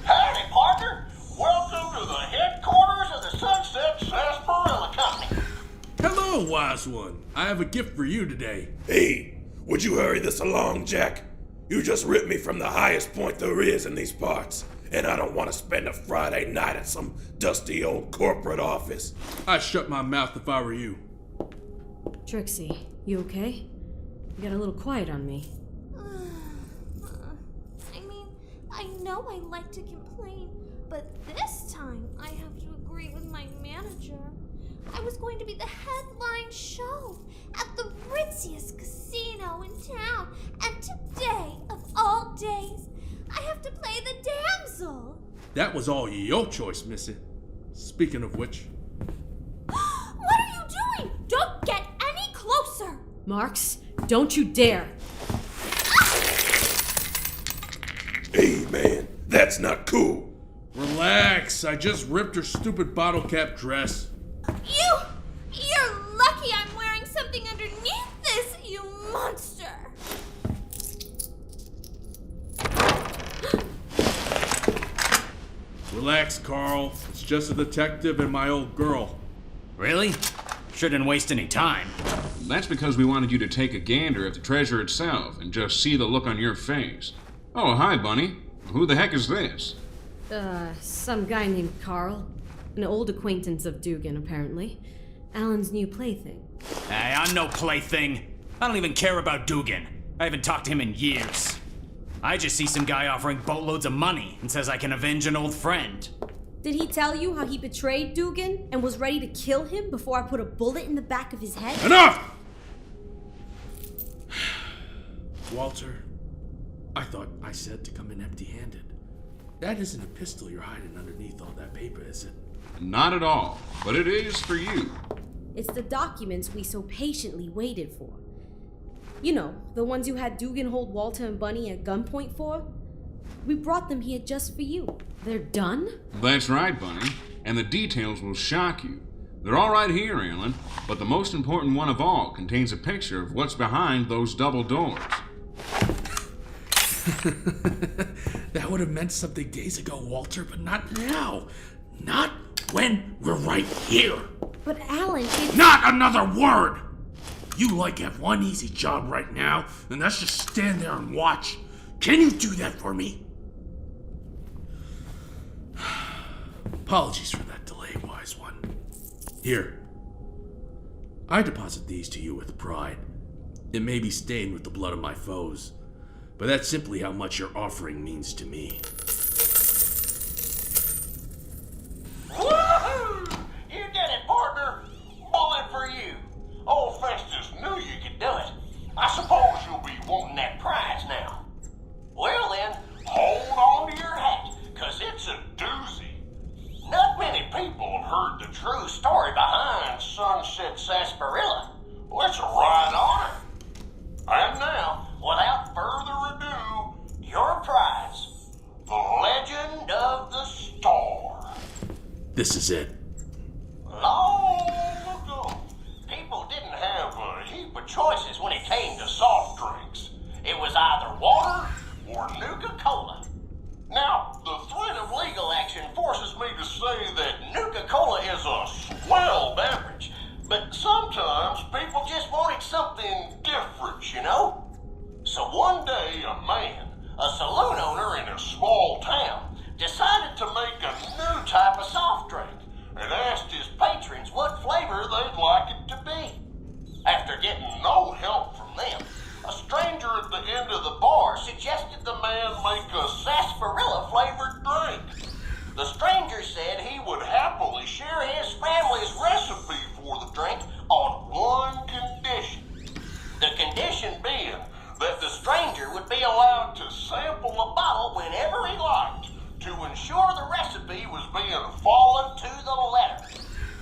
Howdy, partner. Welcome to the headquarters of the Sunset Sarsaparilla Company. Hello, wise one. I have a gift for you today. Hey, would you hurry this along, Jack? You just ripped me from the highest point there is in these parts, and I don't want to spend a Friday night at some dusty old corporate office. I'd shut my mouth if I were you. Trixie, you okay? You got a little quiet on me. I know I like to complain, but this time I have to agree with my manager. I was going to be the headline show at the ritziest casino in town, and today, of all days, I have to play the damsel. That was all your choice, Missy. Speaking of which... What are you doing? Don't get any closer! Marx, don't you dare! Hey, man, that's not cool. Relax, I just ripped her stupid bottle cap dress. You're lucky I'm wearing something underneath this, you monster! Relax, Carl. It's just a detective and my old girl. Really? Shouldn't waste any time. That's because we wanted you to take a gander at the treasure itself and just see the look on your face. Oh, hi, Bunny. Who the heck is this? Some guy named Carl. An old acquaintance of Dugan, apparently. Alan's new plaything. Hey, I'm no plaything. I don't even care about Dugan. I haven't talked to him in years. I just see some guy offering boatloads of money and says I can avenge an old friend. Did he tell you how he betrayed Dugan and was ready to kill him before I put a bullet in the back of his head? Enough! Walter, I thought I said to come in empty-handed. That isn't a pistol you're hiding underneath all that paper, is it? Not at all, but it is for you. It's the documents we so patiently waited for. You know, the ones you had Dugan hold Walter and Bunny at gunpoint for? We brought them here just for you. They're done? That's right, Bunny, and the details will shock you. They're all right here, Alan, but the most important one of all contains a picture of what's behind those double doors. That would have meant something days ago, Walter, but not now. Not when we're right here. But Alan, it's... Not another word! You have one easy job right now, and that's just stand there and watch. Can you do that for me? Apologies for that delay, wise one. Here. I deposit these to you with pride. It may be stained with the blood of my foes, but that's simply how much your offering means to me. Woohoo! You did it, partner! Bullet for you. Old Festus knew you could do it. I suppose you'll be wanting that prize now. Well then, hold on to your hat, 'cause it's a doozy. Not many people have heard the true story behind Sunset Sarsaparilla. Well, it's a right honor. And now, without further ado, your prize, the Legend of the Star. This is it. Long ago, people didn't have a heap of choices when it came to soft drinks. It was either water or Nuka-Cola. Now, the threat of legal action forces me to say that Nuka-Cola is a swell beverage, but sometimes people just wanted something different, you know? So one day, a man, a saloon owner in a small town, decided to make a new type of soft drink and asked his patrons what flavor they'd like it to be. After getting no help from them, a stranger at the end of the bar suggested the man make a sarsaparilla-flavored drink. The stranger said he would happily share his family's recipe for the drink on one condition. The condition being that the stranger would be allowed to sample a bottle whenever he liked to ensure the recipe was being followed to the letter.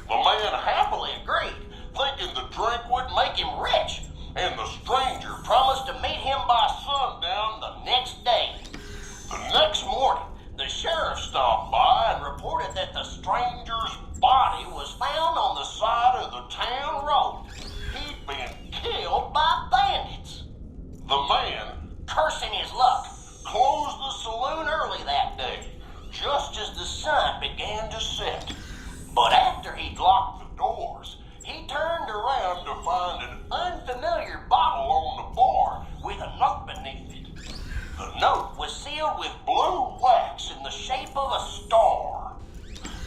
The man happily agreed, thinking the drink would make him rich, and the stranger promised to meet him by sundown the next day. The next morning, the sheriff stopped by and reported that the stranger's body was found on the side of the town road. He'd been killed by bandits. The man, cursing his luck, closed the saloon early that day, just as the sun began to set. But after he'd locked the doors, he turned around to find an unfamiliar bottle on the bar with a note beneath it. The note was sealed with blue wax in the shape of a star.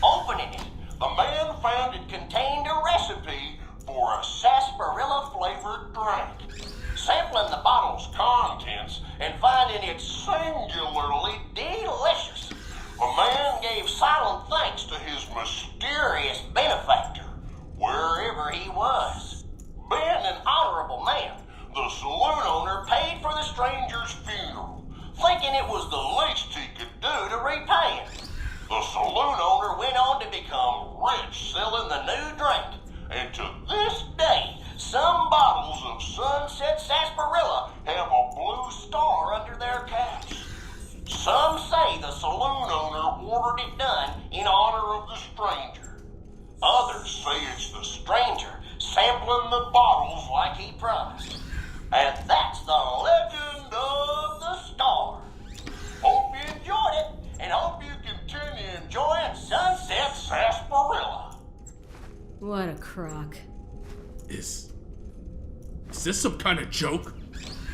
Opening it, the man found it contained a recipe for a sarsaparilla-flavored drink. Sampling the bottle's contents and finding it singularly delicious, the man gave silent thanks to his mysterious benefactor, wherever he was. Being an honorable man, the saloon owner paid for the stranger's funeral, thinking it was the least he could do to repay him. The saloon owner went on to become rich selling the new drink, and to this day, some bottles of Sunset Sarsaparilla have a blue star under their caps. Some say the saloon owner ordered it done in honor of the stranger. Others say it's the stranger sampling the bottles like he promised. And that's the Legend of the Star. Hope you enjoyed it, and hope you continue enjoying Sunset Sarsaparilla. Is this some kind of joke?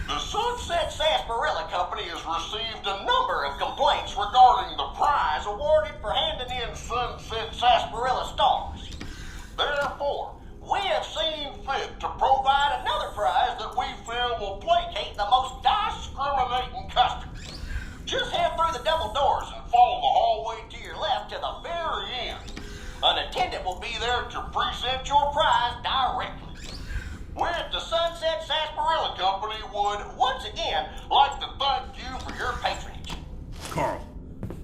The Sunset Sarsaparilla Company has received a number of complaints regarding the prize awarded for handing in Sunset Sarsaparilla stars. Therefore, we have seen fit to provide another prize that we feel will placate the most discriminating customers. Just head through the double doors and follow the hallway to your left to the very end. An attendant will be there to present your prize directly. With the Sunset Sarsaparilla Company would once again like to thank you for your patronage. Carl,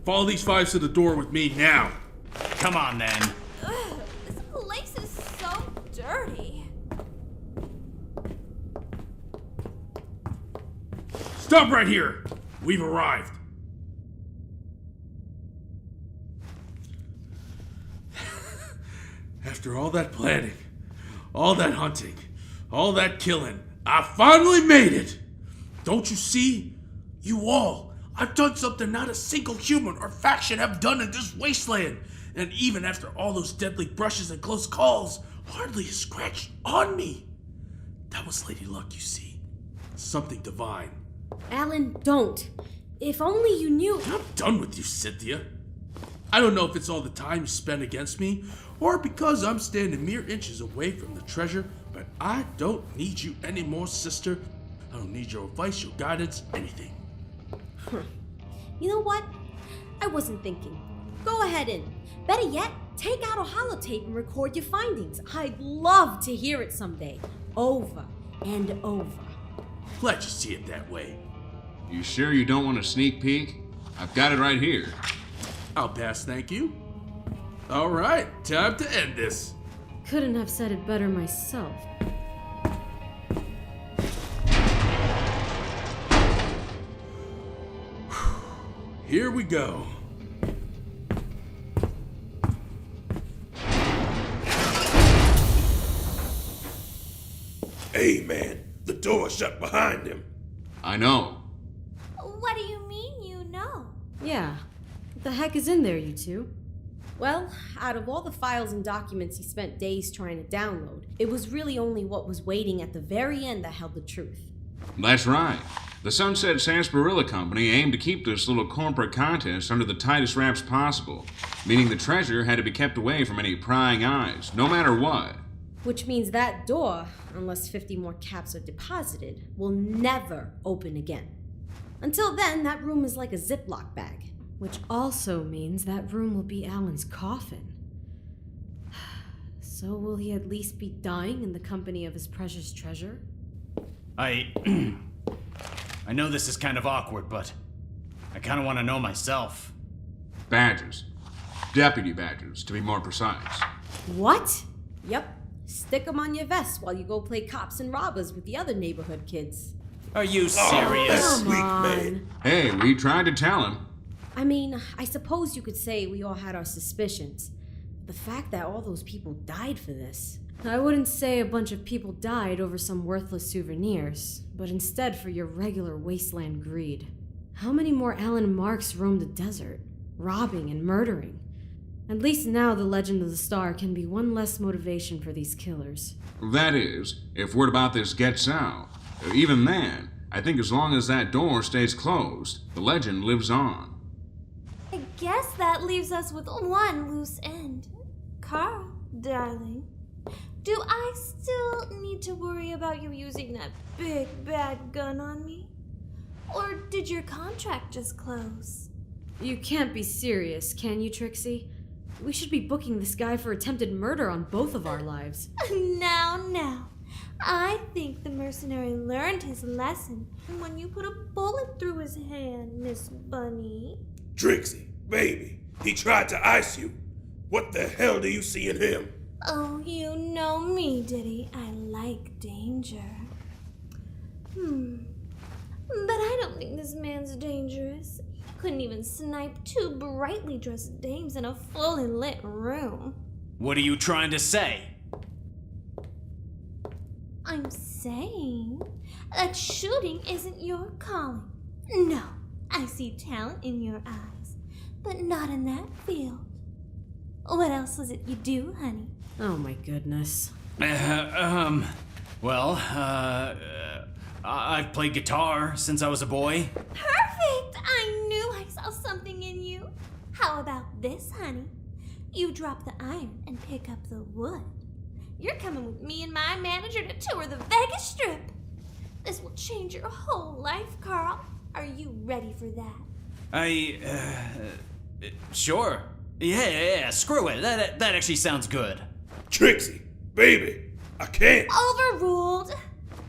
follow these fives to the door with me now. Come on, then. Ugh, this place is so dirty. Stop right here. We've arrived. After all that planning, all that hunting, all that killing, I finally made it! Don't you see? You all, I've done something not a single human or faction have done in this wasteland. And even after all those deadly brushes and close calls, hardly a scratch on me. That was Lady Luck, you see. Something divine. Alan, don't. If only you knew. I'm done with you, Cynthia. I don't know if it's all the time you spend against me, or because I'm standing mere inches away from the treasure, but I don't need you anymore, sister. I don't need your advice, your guidance, anything. You know what? I wasn't thinking. Go ahead and, better yet, take out a holotape and record your findings. I'd love to hear it someday. Over and over. Glad you see it that way. You sure you don't want a sneak peek? I've got it right here. I'll pass, thank you. All right, time to end this. Couldn't have said it better myself. Here we go. Hey, man, the door's shut behind him. I know. What do you mean you know? Yeah. What the heck is in there, you two? Well, out of all the files and documents he spent days trying to download, it was really only what was waiting at the very end that held the truth. That's right. The Sunset Sarsaparilla Company aimed to keep this little corporate contest under the tightest wraps possible, meaning the treasure had to be kept away from any prying eyes, no matter what. Which means that door, unless 50 more caps are deposited, will never open again. Until then, that room is like a Ziploc bag. Which also means that room will be Alan's coffin. So will he at least be dying in the company of his precious treasure? I know this is kind of awkward, but I kind of want to know myself. Badges. Deputy badges, to be more precise. What? Yep. Stick them on your vest while you go play cops and robbers with the other neighborhood kids. Are you serious? Come on. Hey, we tried to tell him. I mean, I suppose you could say we all had our suspicions. The fact that all those people died for this. I wouldn't say a bunch of people died over some worthless souvenirs, but instead for your regular wasteland greed. How many more Alan Marx roamed the desert, robbing and murdering? At least now the Legend of the Star can be one less motivation for these killers. That is, if word about this gets out. Even then, I think as long as that door stays closed, the legend lives on. I guess that leaves us with one loose end. Carl, darling, do I still need to worry about you using that big bad gun on me? Or did your contract just close? You can't be serious, can you, Trixie? We should be booking this guy for attempted murder on both of our lives. Now. I think the mercenary learned his lesson when you put a bullet through his hand, Miss Bunny. Trixie, baby, he tried to ice you. What the hell do you see in him? Oh, you know me, Diddy. I like danger. But I don't think this man's dangerous. He couldn't even snipe two brightly dressed dames in a fully lit room. What are you trying to say? I'm saying that shooting isn't your calling. No, I see talent in your eyes, but not in that field. What else is it you do, honey? Oh my goodness. Well, I've played guitar since I was a boy. Perfect! I knew I saw something in you. How about this, honey? You drop the iron and pick up the wood. You're coming with me and my manager to tour the Vegas Strip. This will change your whole life, Carl. Are you ready for that? Sure. Yeah, screw it. That actually sounds good. Trixie, baby, I can't. Overruled.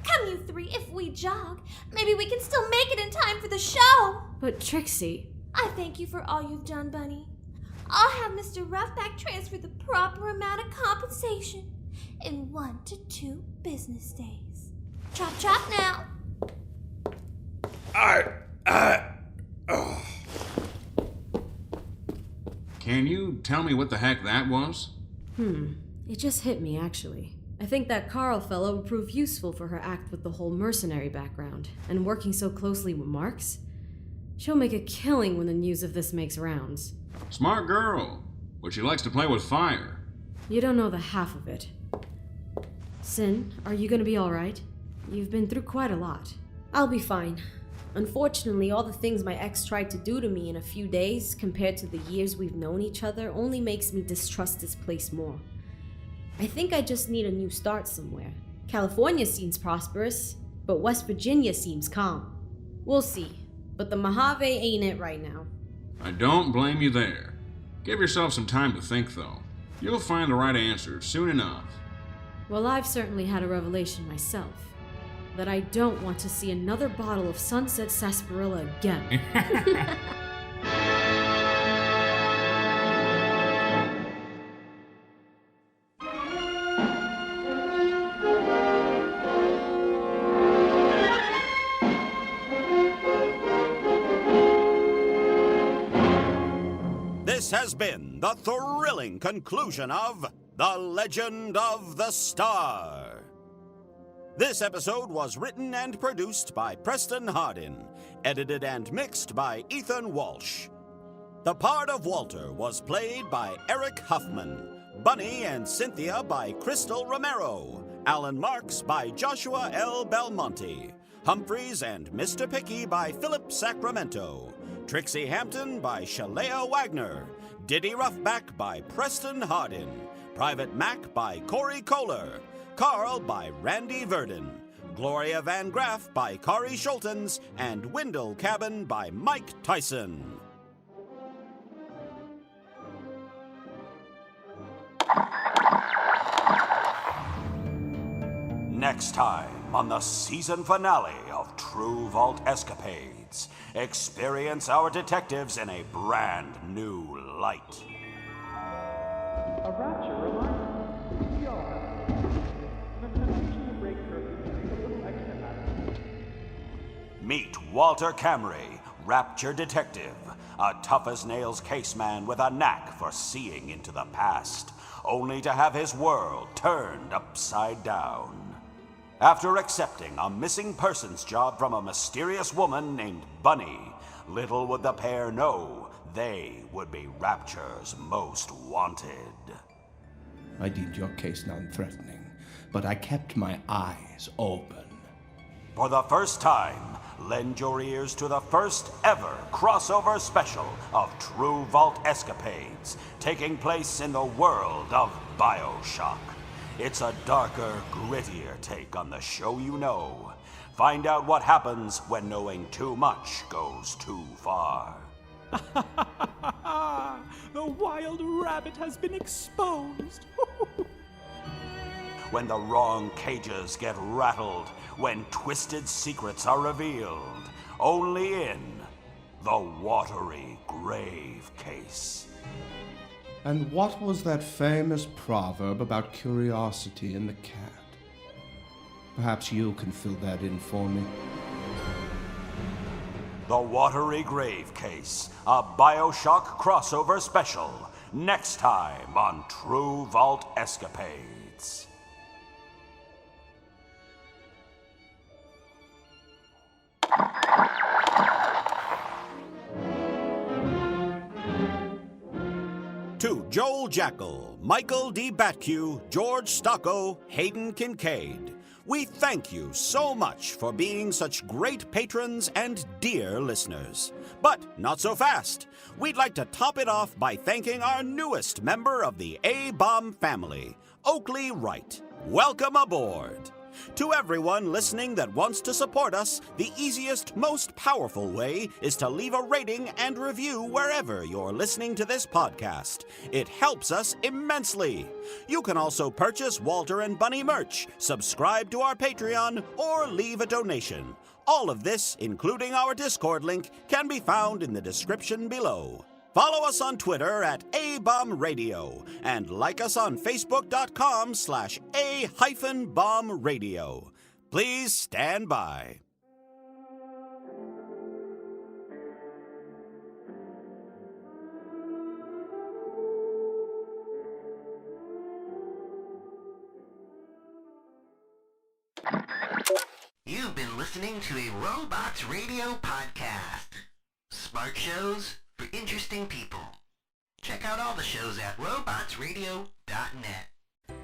Come, you three, if we jog, maybe we can still make it in time for the show. But Trixie... I thank you for all you've done, Bunny. I'll have Mr. Roughback transfer the proper amount of compensation in 1 to 2 business days. Chop chop now. Can you tell me what the heck that was? It just hit me, actually. I think that Carl fellow would prove useful for her act with the whole mercenary background, and working so closely with Marx. She'll make a killing when the news of this makes rounds. Smart girl, but she likes to play with fire. You don't know the half of it. Sin, are you gonna be alright? You've been through quite a lot. I'll be fine. Unfortunately, all the things my ex tried to do to me in a few days, compared to the years we've known each other, only makes me distrust this place more. I think I just need a new start somewhere. California seems prosperous, but West Virginia seems calm. We'll see, but the Mojave ain't it right now. I don't blame you there. Give yourself some time to think, though. You'll find the right answer soon enough. Well, I've certainly had a revelation myself. That I don't want to see another bottle of Sunset Sarsaparilla again. This has been the thrilling conclusion of The Legend of the Star. This episode was written and produced by Preston Hardin, edited and mixed by Ethan Walsh. The part of Walter was played by Eric Huffman, Bunny and Cynthia by Crystal Romero, Alan Marx by Joshua L. Belmonte, Humphreys and Mr. Picky by Philip Sacramento, Trixie Hampton by Shalea Wagner, Diddy Roughback by Preston Hardin, Private Mac by Corey Kohler, Carl by Randy Verdon, Gloria Van Graff by Kari Schultens, and Wendell Cabin by Mike Tyson. Next time on the season finale of True Vault Escapades, experience our detectives in a brand new light. A rapture reminds we all have an temptation to break curfew to take a little extra matter. Meet Walter Camry, Rapture Detective, a tough-as-nails caseman with a knack for seeing into the past, only to have his world turned upside down. After accepting a missing persons job from a mysterious woman named Bunny, little would the pair know they would be Rapture's most wanted. I deemed your case non-threatening, but I kept my eyes open. For the first time, lend your ears to the first ever crossover special of True Vault Escapades, taking place in the world of BioShock. It's a darker, grittier take on the show you know. Find out what happens when knowing too much goes too far. The wild rabbit has been exposed. When the wrong cages get rattled, when twisted secrets are revealed, only in the Watery Grave Case. And what was that famous proverb about curiosity in the cat? Perhaps you can fill that in for me. The Watery Grave Case, a BioShock crossover special, next time on True Vault Escapades. To Joel Jackal, Michael D. Batcue, George Stocko, Hayden Kincaid. We thank you so much for being such great patrons and dear listeners. But not so fast. We'd like to top it off by thanking our newest member of the A-Bomb family, Oakley Wright. Welcome aboard. To everyone listening that wants to support us, the easiest, most powerful way is to leave a rating and review wherever you're listening to this podcast. It helps us immensely. You can also purchase Walter and Bunny merch, subscribe to our Patreon, or leave a donation. All of this, including our Discord link, can be found in the description below. Follow us on Twitter at A-Bomb-Radio and like us on Facebook.com/A-Bomb-Radio. Please stand by. You've been listening to a Robots Radio podcast. Smart shows for interesting people. Check out all the shows at robotsradio.net.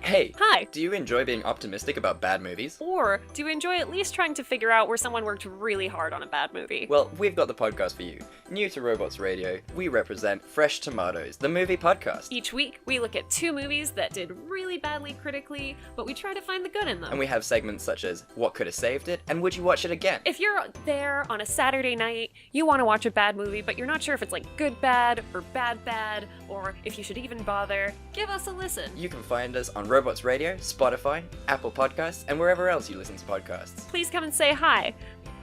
Hey! Hi! Do you enjoy being optimistic about bad movies? Or do you enjoy at least trying to figure out where someone worked really hard on a bad movie? Well, we've got the podcast for you. New to Robots Radio, we represent Fresh Tomatoes, the movie podcast. Each week, we look at 2 movies that did really badly critically, but we try to find the good in them. And we have segments such as What Could Have Saved It, and Would You Watch It Again? If you're there on a Saturday night, you want to watch a bad movie, but you're not sure if it's like good bad, or bad bad, or if you should even bother, give us a listen. You can find us on Robots Radio, Spotify, Apple Podcasts, and wherever else you listen to podcasts. Please come and say hi.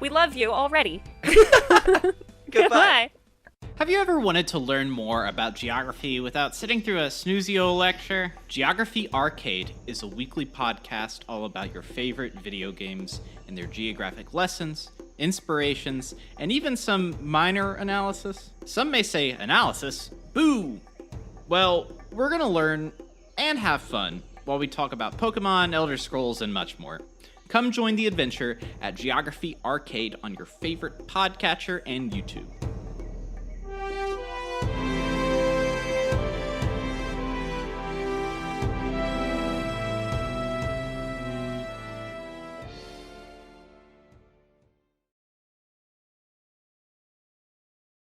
We love you already. Goodbye. Have you ever wanted to learn more about geography without sitting through a snoozio lecture? Geography Arcade is a weekly podcast all about your favorite video games and their geographic lessons, inspirations, and even some minor analysis. Some may say analysis. Boo! Well, we're gonna learn and have fun while we talk about Pokemon, Elder Scrolls, and much more. Come join the adventure at Geography Arcade on your favorite podcatcher and YouTube.